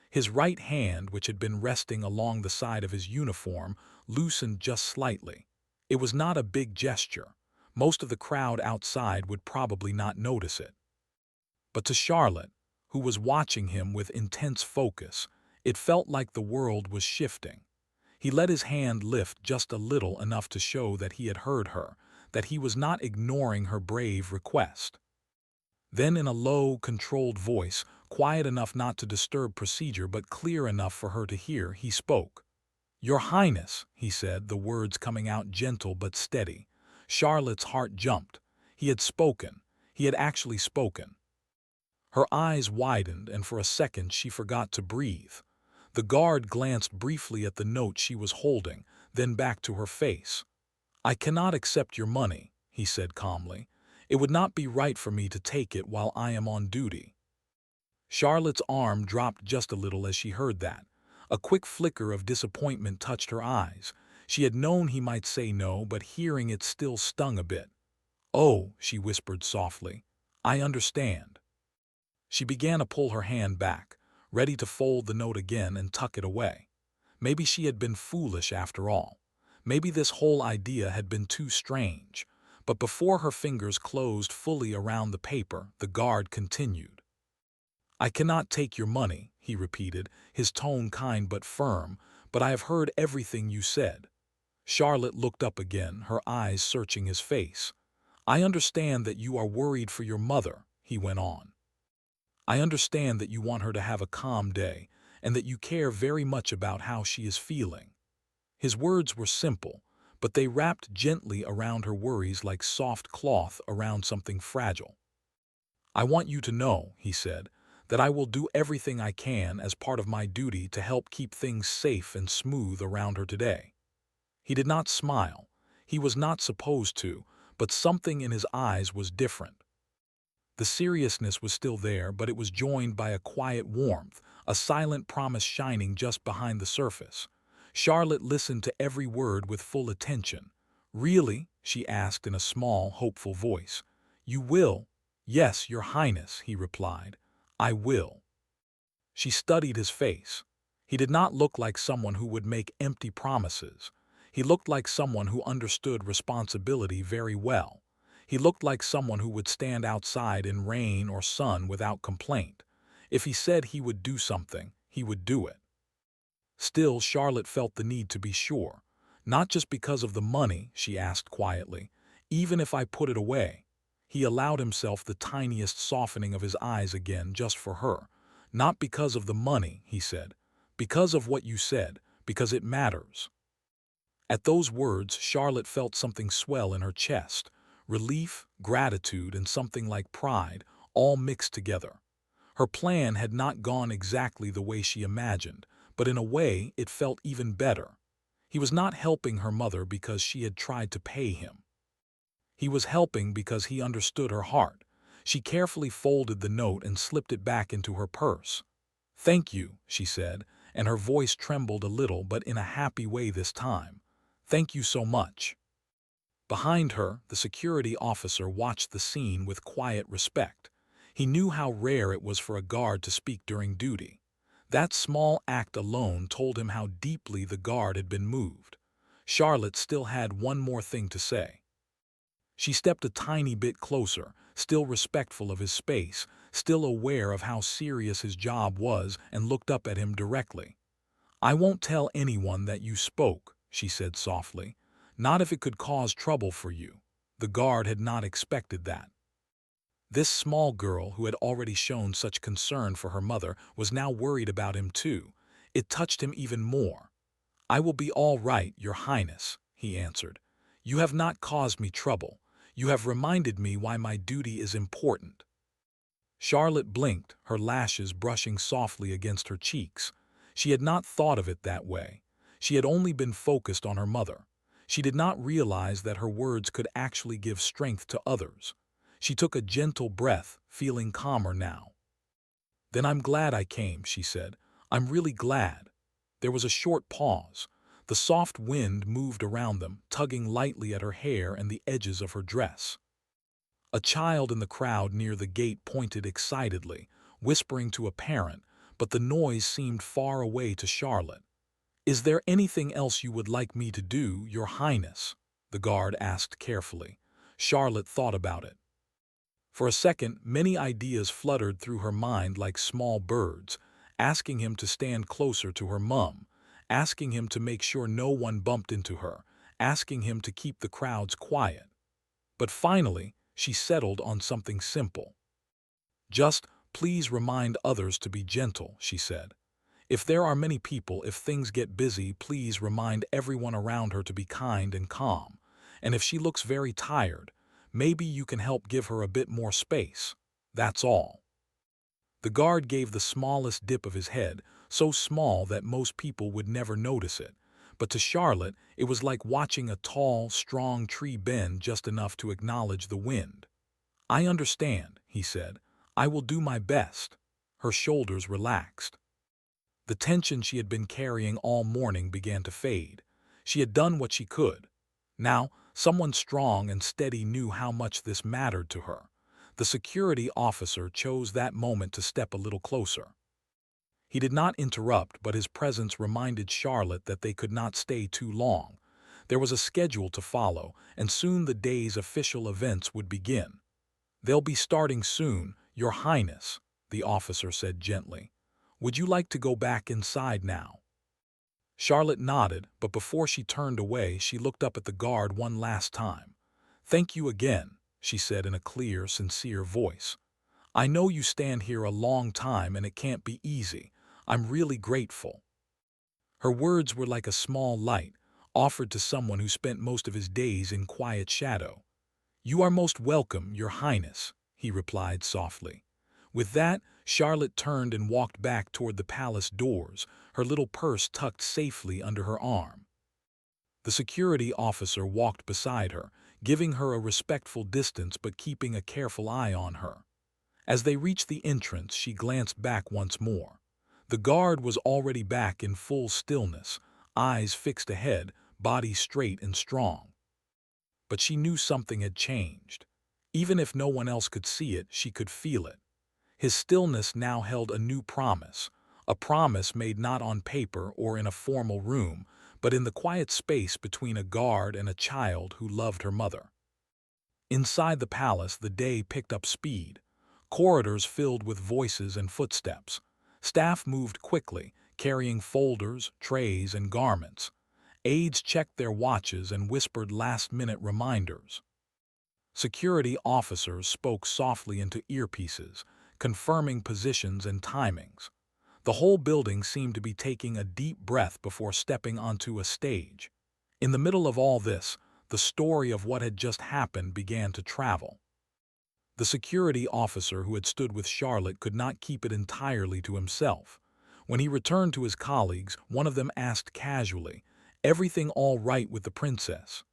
His right hand, which had been resting along the side of his uniform, loosened just slightly. It was not a big gesture. Most of the crowd outside would probably not notice it. But to Charlotte, who was watching him with intense focus, it felt like the world was shifting. He let his hand lift just a little, enough to show that he had heard her, that he was not ignoring her brave request. Then in a low, controlled voice, quiet enough not to disturb procedure but clear enough for her to hear, he spoke. "Your Highness," he said, the words coming out gentle but steady. Charlotte's heart jumped. He had spoken. He had actually spoken. Her eyes widened, and for a second she forgot to breathe. The guard glanced briefly at the note she was holding, then back to her face. "I cannot accept your money," he said calmly. "It would not be right for me to take it while I am on duty." Charlotte's arm dropped just a little as she heard that. A quick flicker of disappointment touched her eyes. She had known he might say no, but hearing it still stung a bit. "Oh," she whispered softly, "I understand." She began to pull her hand back, ready to fold the note again and tuck it away. Maybe she had been foolish after all. Maybe this whole idea had been too strange. But before her fingers closed fully around the paper, the guard continued. "I cannot take your money," he repeated, his tone kind but firm, "but I have heard everything you said." Charlotte looked up again, her eyes searching his face. "I understand that you are worried for your mother," he went on. "I understand that you want her to have a calm day, and that you care very much about how she is feeling." His words were simple, but they wrapped gently around her worries like soft cloth around something fragile. "I want you to know," he said, "that I will do everything I can as part of my duty to help keep things safe and smooth around her today." He did not smile. He was not supposed to, but something in his eyes was different. The seriousness was still there, but it was joined by a quiet warmth, a silent promise shining just behind the surface. Charlotte listened to every word with full attention. "Really?" she asked in a small, hopeful voice. "You will?" "Yes, Your Highness," he replied. "I will." She studied his face. He did not look like someone who would make empty promises. He looked like someone who understood responsibility very well. He looked like someone who would stand outside in rain or sun without complaint. If he said he would do something, he would do it. Still, Charlotte felt the need to be sure. "Not just because of the money," she asked quietly. "Even if I put it away." He allowed himself the tiniest softening of his eyes again just for her. "Not because of the money," he said. "Because of what you said, because it matters." At those words, Charlotte felt something swell in her chest. Relief, gratitude, and something like pride, all mixed together. Her plan had not gone exactly the way she imagined, but in a way it felt even better. He was not helping her mother because she had tried to pay him. He was helping because he understood her heart. She carefully folded the note and slipped it back into her purse. "Thank you," she said, and her voice trembled a little, but in a happy way this time. "Thank you so much." Behind her, the security officer watched the scene with quiet respect. He knew how rare it was for a guard to speak during duty. That small act alone told him how deeply the guard had been moved. Charlotte still had one more thing to say. She stepped a tiny bit closer, still respectful of his space, still aware of how serious his job was, and looked up at him directly. "I won't tell anyone that you spoke," she said softly. "Not if it could cause trouble for you." The guard had not expected that. This small girl, who had already shown such concern for her mother, was now worried about him too. It touched him even more. "I will be all right, Your Highness," he answered. "You have not caused me trouble. You have reminded me why my duty is important." Charlotte blinked, her lashes brushing softly against her cheeks. She had not thought of it that way. She had only been focused on her mother. She did not realize that her words could actually give strength to others. She took a gentle breath, feeling calmer now. "Then I'm glad I came," she said. "I'm really glad." There was a short pause. The soft wind moved around them, tugging lightly at her hair and the edges of her dress. A child in the crowd near the gate pointed excitedly, whispering to a parent, but the noise seemed far away to Charlotte. "Is there anything else you would like me to do, Your Highness?" the guard asked carefully. Charlotte thought about it. For a second, many ideas fluttered through her mind like small birds, asking him to stand closer to her mum, asking him to make sure no one bumped into her, asking him to keep the crowds quiet. But finally, she settled on something simple. "Just, please remind others to be gentle," she said. "If there are many people, if things get busy, please remind everyone around her to be kind and calm. And if she looks very tired, maybe you can help give her a bit more space. That's all." The guard gave the smallest dip of his head, so small that most people would never notice it. But to Charlotte, it was like watching a tall, strong tree bend just enough to acknowledge the wind. "I understand," he said. "I will do my best." Her shoulders relaxed. The tension she had been carrying all morning began to fade. She had done what she could. Now, someone strong and steady knew how much this mattered to her. The security officer chose that moment to step a little closer. He did not interrupt, but his presence reminded Charlotte that they could not stay too long. There was a schedule to follow, and soon the day's official events would begin. "They'll be starting soon, Your Highness," the officer said gently. "Would you like to go back inside now?" Charlotte nodded, but before she turned away, she looked up at the guard one last time. "Thank you again," she said in a clear, sincere voice. "I know you stand here a long time and it can't be easy. I'm really grateful." Her words were like a small light, offered to someone who spent most of his days in quiet shadow. "You are most welcome, Your Highness," he replied softly. With that, Charlotte turned and walked back toward the palace doors, her little purse tucked safely under her arm. The security officer walked beside her, giving her a respectful distance but keeping a careful eye on her. As they reached the entrance, she glanced back once more. The guard was already back in full stillness, eyes fixed ahead, body straight and strong. But she knew something had changed. Even if no one else could see it, she could feel it. His stillness now held a new promise, a promise made not on paper or in a formal room, but in the quiet space between a guard and a child who loved her mother. Inside the palace, the day picked up speed. Corridors filled with voices and footsteps. Staff moved quickly, carrying folders, trays, and garments. Aides checked their watches and whispered last-minute reminders. Security officers spoke softly into earpieces, confirming positions and timings. The whole building seemed to be taking a deep breath before stepping onto a stage. In the middle of all this, the story of what had just happened began to travel. The security officer who had stood with Charlotte could not keep it entirely to himself. When he returned to his colleagues, one of them asked casually, "Everything all right with the princess?"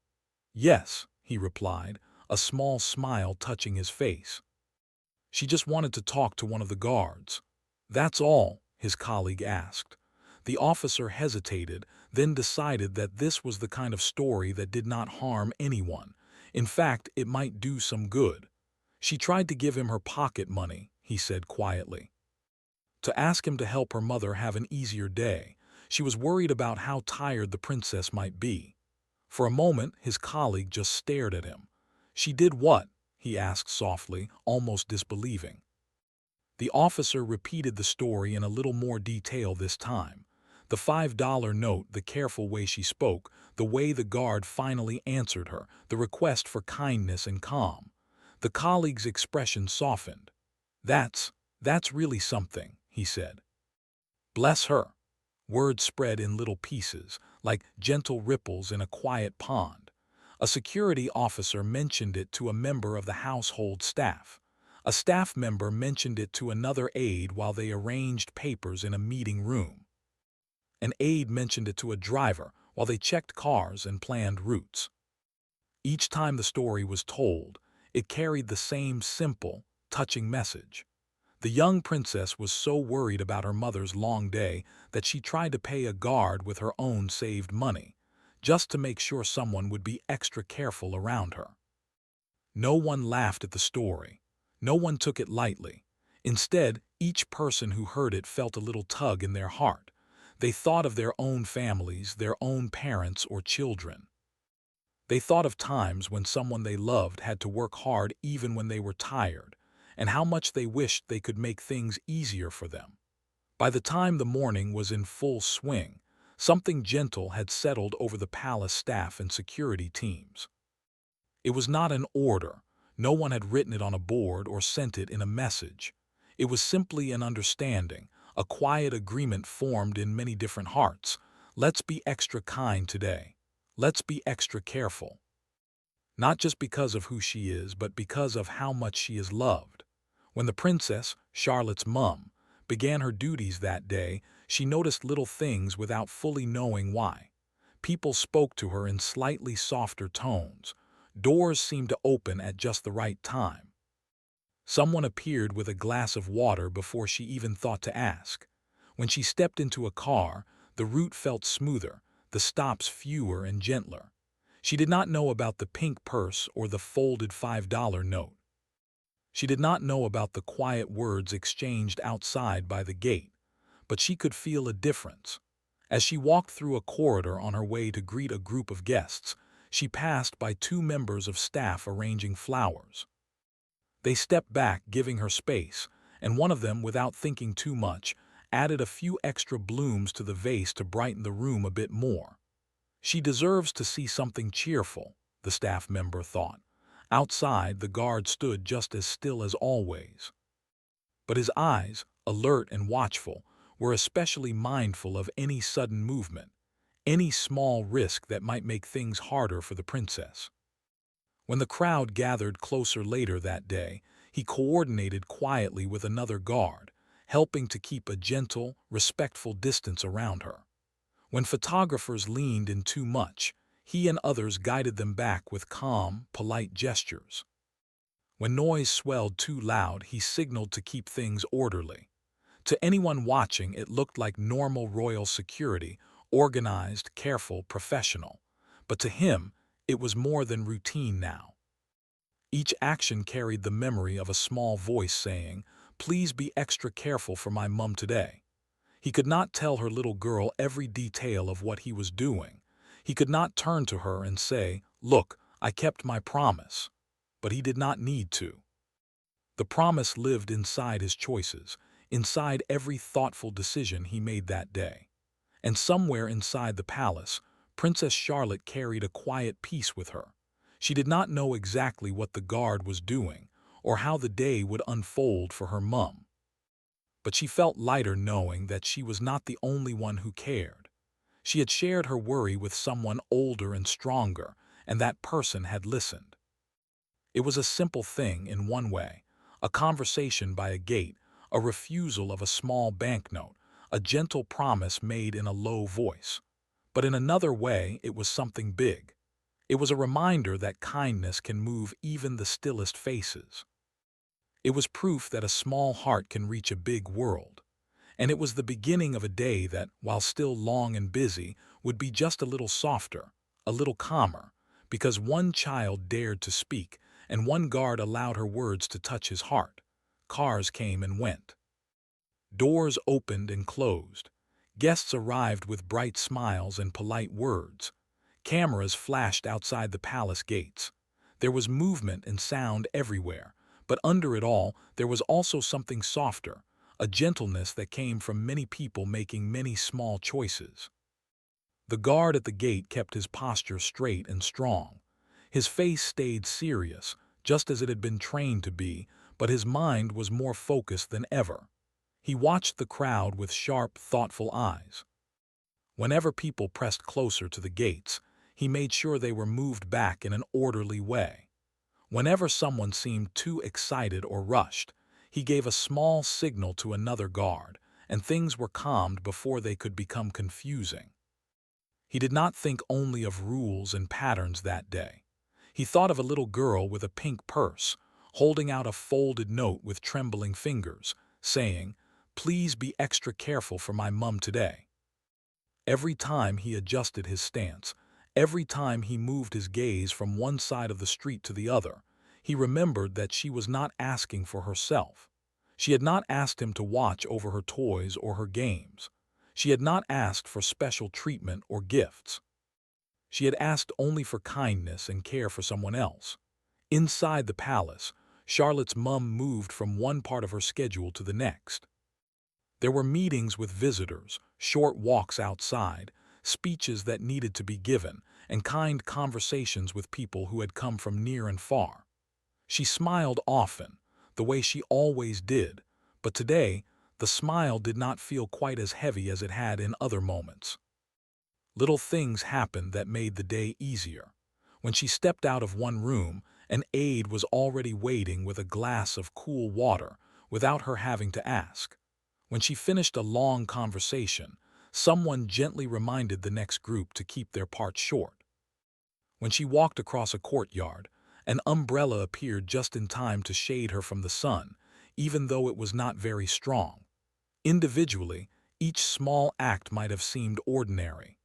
"Yes," he replied, a small smile touching his face. "She just wanted to talk to one of the guards." "That's all?" his colleague asked. The officer hesitated, then decided that this was the kind of story that did not harm anyone. In fact, it might do some good. "She tried to give him her pocket money," he said quietly, "to ask him to help her mother have an easier day. She was worried about how tired the princess might be." For a moment, his colleague just stared at him. "She did what?" he asked softly, almost disbelieving. The officer repeated the story in a little more detail this time. The $5 note, the careful way she spoke, the way the guard finally answered her, the request for kindness and calm. The colleague's expression softened. That's really something," he said. "Bless her." Words spread in little pieces, like gentle ripples in a quiet pond. A security officer mentioned it to a member of the household staff. A staff member mentioned it to another aide while they arranged papers in a meeting room. An aide mentioned it to a driver while they checked cars and planned routes. Each time the story was told, it carried the same simple, touching message. The young princess was so worried about her mother's long day that she tried to pay a guard with her own saved money, just to make sure someone would be extra careful around her. No one laughed at the story. No one took it lightly. Instead, each person who heard it felt a little tug in their heart. They thought of their own families, their own parents or children. They thought of times when someone they loved had to work hard even when they were tired, and how much they wished they could make things easier for them. By the time the morning was in full swing, something gentle had settled over the palace staff and security teams. It was not an order. No one had written it on a board or sent it in a message. It was simply an understanding, a quiet agreement formed in many different hearts. Let's be extra kind today. Let's be extra careful. Not just because of who she is, but because of how much she is loved. When the princess, Charlotte's mom, began her duties that day, she noticed little things without fully knowing why. People spoke to her in slightly softer tones. Doors seemed to open at just the right time. Someone appeared with a glass of water before she even thought to ask. When she stepped into a car, the route felt smoother, the stops fewer and gentler. She did not know about the pink purse or the folded $5 note. She did not know about the quiet words exchanged outside by the gate, but she could feel a difference. As she walked through a corridor on her way to greet a group of guests, she passed by two members of staff arranging flowers. They stepped back, giving her space, and one of them, without thinking too much, added a few extra blooms to the vase to brighten the room a bit more. She deserves to see something cheerful, the staff member thought. Outside, the guard stood just as still as always. But his eyes, alert and watchful, were especially mindful of any sudden movement, any small risk that might make things harder for the princess. When the crowd gathered closer later that day, he coordinated quietly with another guard, helping to keep a gentle, respectful distance around her. When photographers leaned in too much, he and others guided them back with calm, polite gestures. When noise swelled too loud, he signaled to keep things orderly. To anyone watching, it looked like normal royal security, organized, careful, professional. But to him, it was more than routine now. Each action carried the memory of a small voice saying, "Please be extra careful for my mum today." He could not tell her little girl every detail of what he was doing. He could not turn to her and say, "Look, I kept my promise." But he did not need to. The promise lived inside his choices, inside every thoughtful decision he made that day. And somewhere inside the palace, Princess Charlotte carried a quiet peace with her. She did not know exactly what the guard was doing, or how the day would unfold for her mum. But she felt lighter knowing that she was not the only one who cared. She had shared her worry with someone older and stronger, and that person had listened. It was a simple thing in one way, a conversation by a gate, a refusal of a small banknote, a gentle promise made in a low voice. But in another way, it was something big. It was a reminder that kindness can move even the stillest faces. It was proof that a small heart can reach a big world. And it was the beginning of a day that, while still long and busy, would be just a little softer, a little calmer, because one child dared to speak, and one guard allowed her words to touch his heart. Cars came and went. Doors opened and closed. Guests arrived with bright smiles and polite words. Cameras flashed outside the palace gates. There was movement and sound everywhere, but under it all, there was also something softer, a gentleness that came from many people making many small choices. The guard at the gate kept his posture straight and strong. His face stayed serious, just as it had been trained to be, but his mind was more focused than ever. He watched the crowd with sharp, thoughtful eyes. Whenever people pressed closer to the gates, he made sure they were moved back in an orderly way. Whenever someone seemed too excited or rushed, he gave a small signal to another guard, and things were calmed before they could become confusing. He did not think only of rules and patterns that day. He thought of a little girl with a pink purse, holding out a folded note with trembling fingers, saying, "Please be extra careful for my mum today." Every time he adjusted his stance, every time he moved his gaze from one side of the street to the other, he remembered that she was not asking for herself. She had not asked him to watch over her toys or her games. She had not asked for special treatment or gifts. She had asked only for kindness and care for someone else. Inside the palace, Charlotte's mum moved from one part of her schedule to the next. There were meetings with visitors, short walks outside, speeches that needed to be given, and kind conversations with people who had come from near and far. She smiled often, the way she always did, but today, the smile did not feel quite as heavy as it had in other moments. Little things happened that made the day easier. When she stepped out of one room, an aide was already waiting with a glass of cool water without her having to ask. When she finished a long conversation, someone gently reminded the next group to keep their part short. When she walked across a courtyard, an umbrella appeared just in time to shade her from the sun, even though it was not very strong. Individually, each small act might have seemed ordinary.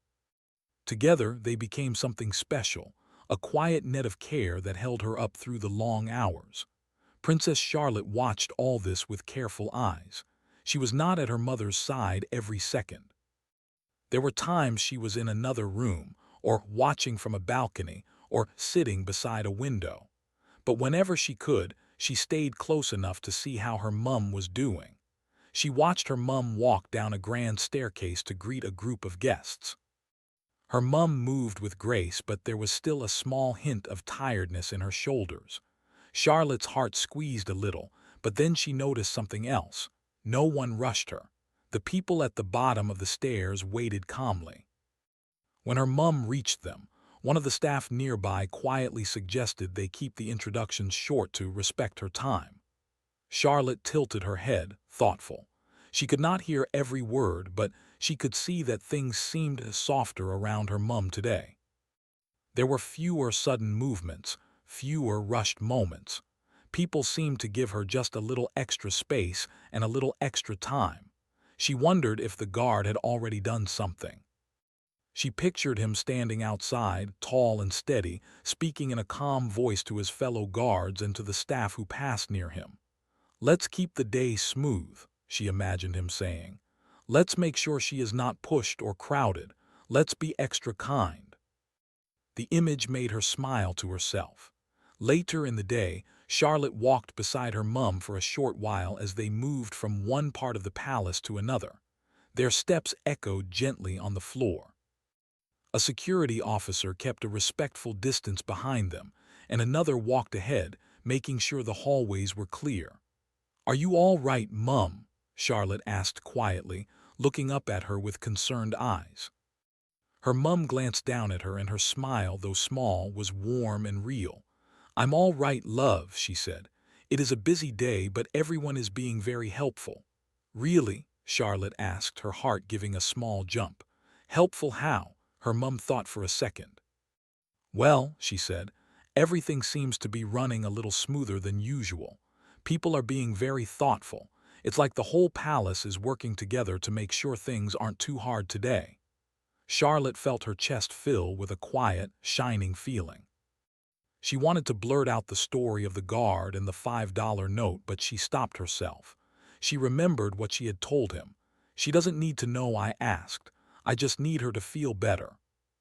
Together, they became something special, a quiet net of care that held her up through the long hours. Princess Charlotte watched all this with careful eyes. She was not at her mother's side every second. There were times she was in another room, or watching from a balcony, or sitting beside a window. But whenever she could, she stayed close enough to see how her mum was doing. She watched her mum walk down a grand staircase to greet a group of guests. Her mum moved with grace, but there was still a small hint of tiredness in her shoulders. Charlotte's heart squeezed a little, but then she noticed something else. No one rushed her. The people at the bottom of the stairs waited calmly. When her mum reached them, one of the staff nearby quietly suggested they keep the introductions short to respect her time. Charlotte tilted her head, thoughtful. She could not hear every word, but she could see that things seemed softer around her mum today. There were fewer sudden movements, fewer rushed moments. People seemed to give her just a little extra space and a little extra time. She wondered if the guard had already done something. She pictured him standing outside, tall and steady, speaking in a calm voice to his fellow guards and to the staff who passed near him. "Let's keep the day smooth," she imagined him saying. "Let's make sure she is not pushed or crowded. Let's be extra kind." The image made her smile to herself. Later in the day, Charlotte walked beside her mum for a short while as they moved from one part of the palace to another. Their steps echoed gently on the floor. A security officer kept a respectful distance behind them, and another walked ahead, making sure the hallways were clear. "Are you all right, Mum?" Charlotte asked quietly, looking up at her with concerned eyes. Her mum glanced down at her, and her smile, though small, was warm and real. "I'm all right, love," she said. "It is a busy day, but everyone is being very helpful." "Really?" Charlotte asked, her heart giving a small jump. "Helpful how?" Her mum thought for a second. "Well," she said, "everything seems to be running a little smoother than usual. People are being very thoughtful. It's like the whole palace is working together to make sure things aren't too hard today." Charlotte felt her chest fill with a quiet, shining feeling. She wanted to blurt out the story of the guard and the $5 note, but she stopped herself. She remembered what she had told him. "She doesn't need to know I asked. I just need her to feel better."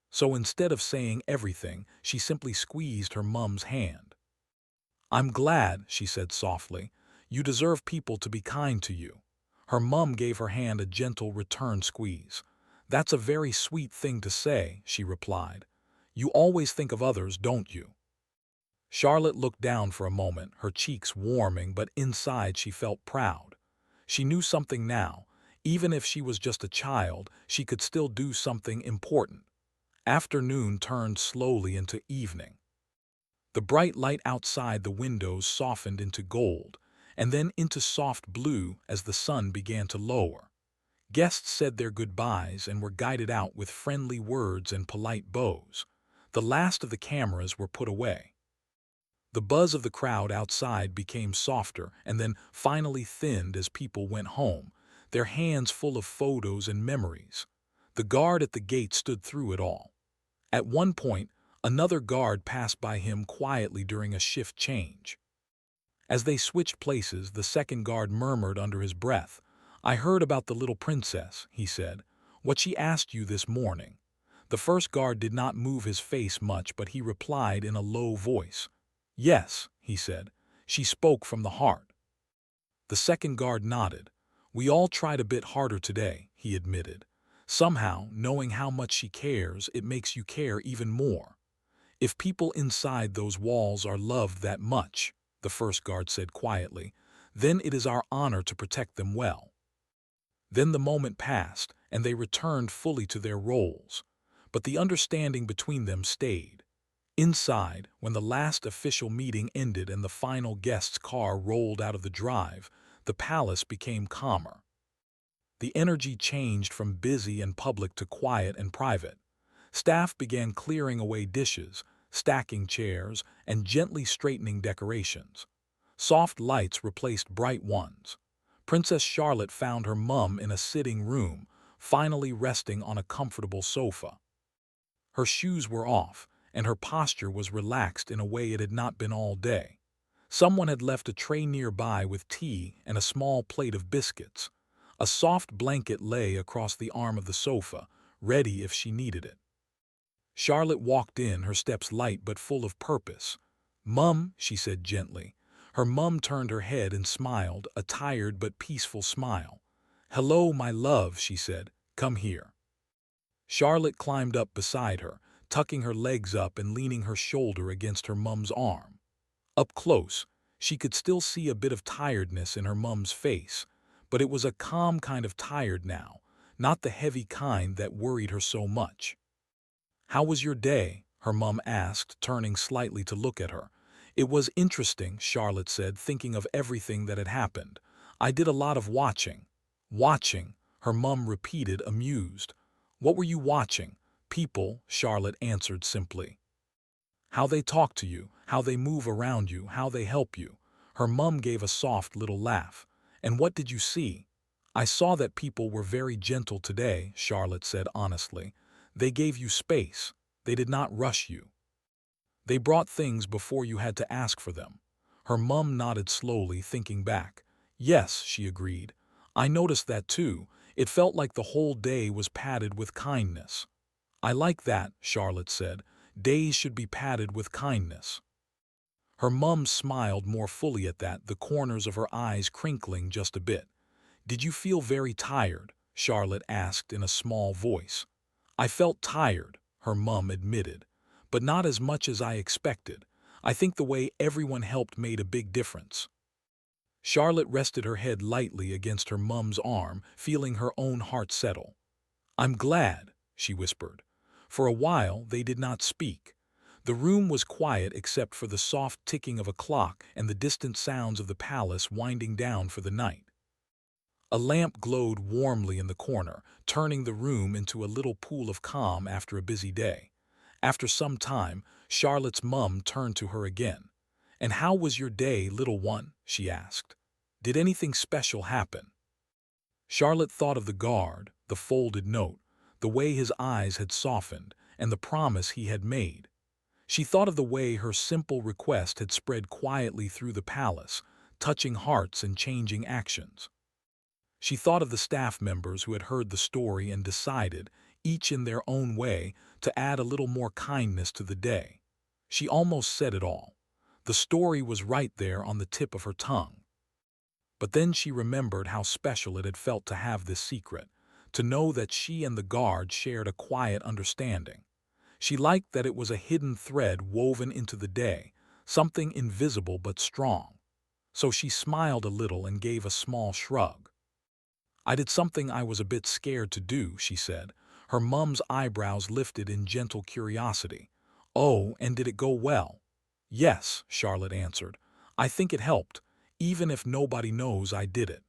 So instead of saying everything, she simply squeezed her mum's hand. "I'm glad," she said softly. "You deserve people to be kind to you." Her mum gave her hand a gentle return squeeze. "That's a very sweet thing to say," she replied. "You always think of others, don't you?" Charlotte looked down for a moment, her cheeks warming, but inside she felt proud. She knew something now. Even if she was just a child, she could still do something important. Afternoon turned slowly into evening. The bright light outside the windows softened into gold, and then into soft blue as the sun began to lower. Guests said their goodbyes and were guided out with friendly words and polite bows. The last of the cameras were put away. The buzz of the crowd outside became softer and then finally thinned as people went home, their hands full of photos and memories. The guard at the gate stood through it all. At one point, another guard passed by him quietly during a shift change. As they switched places, the second guard murmured under his breath, "I heard about the little princess," he said, "what she asked you this morning." The first guard did not move his face much, but he replied in a low voice. "Yes," he said, "she spoke from the heart." The second guard nodded. "We all tried a bit harder today," he admitted. "Somehow, knowing how much she cares, it makes you care even more." "If people inside those walls are loved that much," the first guard said quietly, "then it is our honor to protect them well." Then the moment passed, and they returned fully to their roles. But the understanding between them stayed. Inside, when the last official meeting ended and the final guest's car rolled out of the drive, the palace became calmer. The energy changed from busy and public to quiet and private. Staff began clearing away dishes, stacking chairs, and gently straightening decorations. Soft lights replaced bright ones. Princess Charlotte found her mum in a sitting room, finally resting on a comfortable sofa. Her shoes were off, and her posture was relaxed in a way it had not been all day. Someone had left a tray nearby with tea and a small plate of biscuits. A soft blanket lay across the arm of the sofa, ready if she needed it. Charlotte walked in, her steps light but full of purpose. "Mum," she said gently. Her mum turned her head and smiled, a tired but peaceful smile. "Hello, my love," she said. "Come here." Charlotte climbed up beside her, tucking her legs up and leaning her shoulder against her mum's arm. Up close, she could still see a bit of tiredness in her mum's face, but it was a calm kind of tired now, not the heavy kind that worried her so much. "How was your day?" her mum asked, turning slightly to look at her. "It was interesting," Charlotte said, thinking of everything that had happened. "I did a lot of watching." "Watching," her mum repeated, amused. "What were you watching?" "People," Charlotte answered simply. "How they talk to you, how they move around you, how they help you." Her mum gave a soft little laugh. "And what did you see?" "I saw that people were very gentle today," Charlotte said honestly. "They gave you space. They did not rush you. They brought things before you had to ask for them." Her mum nodded slowly, thinking back. "Yes," she agreed. "I noticed that too. It felt like the whole day was padded with kindness." "I like that," Charlotte said. "Days should be padded with kindness." Her mum smiled more fully at that, the corners of her eyes crinkling just a bit. "Did you feel very tired?" Charlotte asked in a small voice. "I felt tired," her mum admitted, "but not as much as I expected. I think the way everyone helped made a big difference." Charlotte rested her head lightly against her mum's arm, feeling her own heart settle. "I'm glad," she whispered. For a while they did not speak. The room was quiet except for the soft ticking of a clock and the distant sounds of the palace winding down for the night. A lamp glowed warmly in the corner, turning the room into a little pool of calm after a busy day. After some time, Charlotte's mum turned to her again. "And how was your day, little one?" she asked. "Did anything special happen?" Charlotte thought of the guard, the folded note, the way his eyes had softened, and the promise he had made. She thought of the way her simple request had spread quietly through the palace, touching hearts and changing actions. She thought of the staff members who had heard the story and decided, each in their own way, to add a little more kindness to the day. She almost said it all. The story was right there on the tip of her tongue. But then she remembered how special it had felt to have this secret, to know that she and the guard shared a quiet understanding. She liked that it was a hidden thread woven into the day, something invisible but strong. So she smiled a little and gave a small shrug. "I did something I was a bit scared to do," she said. Her mum's eyebrows lifted in gentle curiosity. "Oh, and did it go well?" "Yes," Charlotte answered. "I think it helped, even if nobody knows I did it."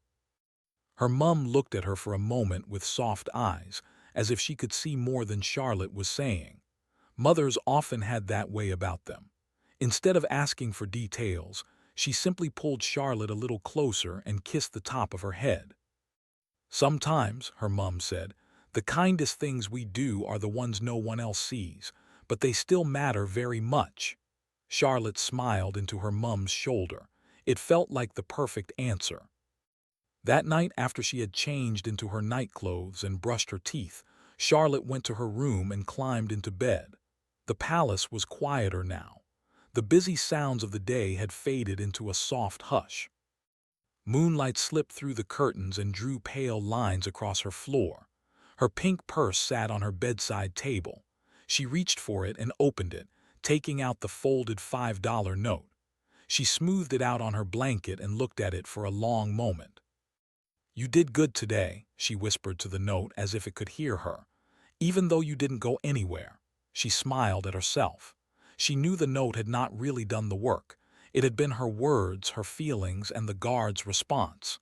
Her mum looked at her for a moment with soft eyes, as if she could see more than Charlotte was saying. Mothers often had that way about them. Instead of asking for details, she simply pulled Charlotte a little closer and kissed the top of her head. "Sometimes," her mum said, "the kindest things we do are the ones no one else sees, but they still matter very much." Charlotte smiled into her mum's shoulder. It felt like the perfect answer. That night, after she had changed into her nightclothes and brushed her teeth, Charlotte went to her room and climbed into bed. The palace was quieter now. The busy sounds of the day had faded into a soft hush. Moonlight slipped through the curtains and drew pale lines across her floor. Her pink purse sat on her bedside table. She reached for it and opened it, taking out the folded $5 note. She smoothed it out on her blanket and looked at it for a long moment. "You did good today," she whispered to the note as if it could hear her. "Even though you didn't go anywhere." She smiled at herself. She knew the note had not really done the work. It had been her words, her feelings, and the guard's response.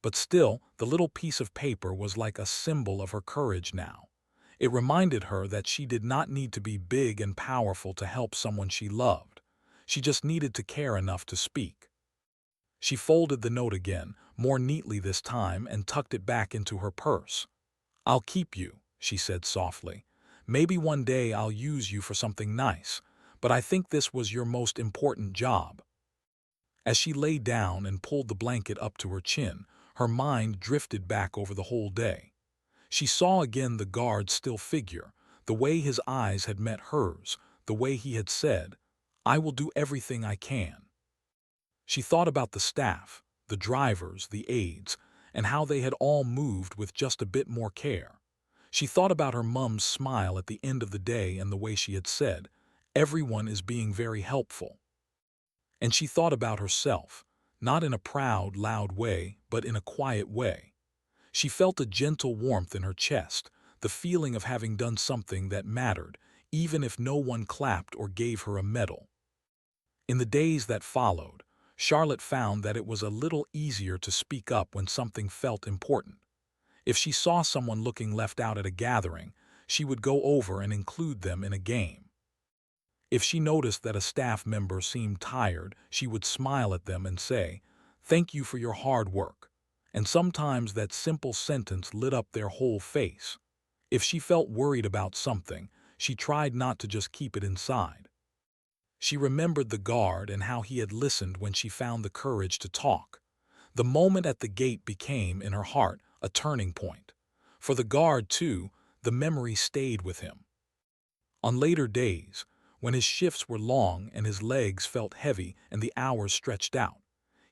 But still, the little piece of paper was like a symbol of her courage now. It reminded her that she did not need to be big and powerful to help someone she loved. She just needed to care enough to speak. She folded the note again, more neatly this time, and tucked it back into her purse. "I'll keep you," she said softly. "Maybe one day I'll use you for something nice, but I think this was your most important job." As she lay down and pulled the blanket up to her chin, her mind drifted back over the whole day. She saw again the guard's still figure, the way his eyes had met hers, the way he had said, "I will do everything I can." She thought about the staff, the drivers, the aides, and how they had all moved with just a bit more care. She thought about her mum's smile at the end of the day and the way she had said, "Everyone is being very helpful." And she thought about herself, not in a proud, loud way, but in a quiet way. She felt a gentle warmth in her chest, the feeling of having done something that mattered, even if no one clapped or gave her a medal. In the days that followed, Charlotte found that it was a little easier to speak up when something felt important. If she saw someone looking left out at a gathering, she would go over and include them in a game. If she noticed that a staff member seemed tired, she would smile at them and say, "Thank you for your hard work." And sometimes that simple sentence lit up their whole face. If she felt worried about something, she tried not to just keep it inside. She remembered the guard and how he had listened when she found the courage to talk. The moment at the gate became, in her heart, a turning point. For the guard, too, the memory stayed with him. On later days, when his shifts were long and his legs felt heavy and the hours stretched out,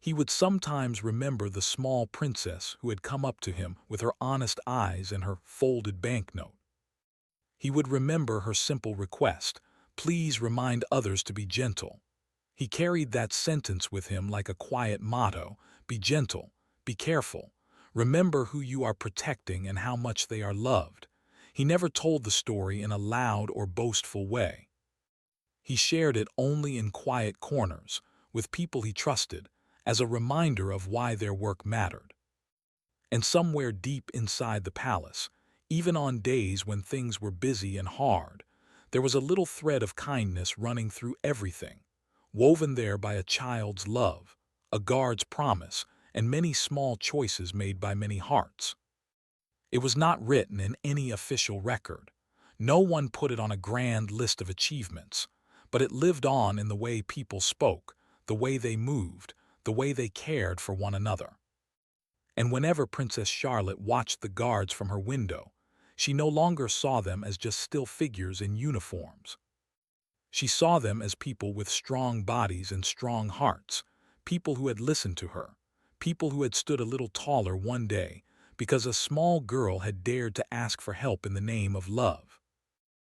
he would sometimes remember the small princess who had come up to him with her honest eyes and her folded banknote. He would remember her simple request, "Please remind others to be gentle." He carried that sentence with him like a quiet motto: be gentle, be careful, remember who you are protecting and how much they are loved. He never told the story in a loud or boastful way. He shared it only in quiet corners, with people he trusted, as a reminder of why their work mattered. And somewhere deep inside the palace, even on days when things were busy and hard, there was a little thread of kindness running through everything, woven there by a child's love, a guard's promise, and many small choices made by many hearts. It was not written in any official record. No one put it on a grand list of achievements, but it lived on in the way people spoke, the way they moved, the way they cared for one another. And whenever Princess Charlotte watched the guards from her window, she no longer saw them as just still figures in uniforms. She saw them as people with strong bodies and strong hearts, people who had listened to her, people who had stood a little taller one day because a small girl had dared to ask for help in the name of love.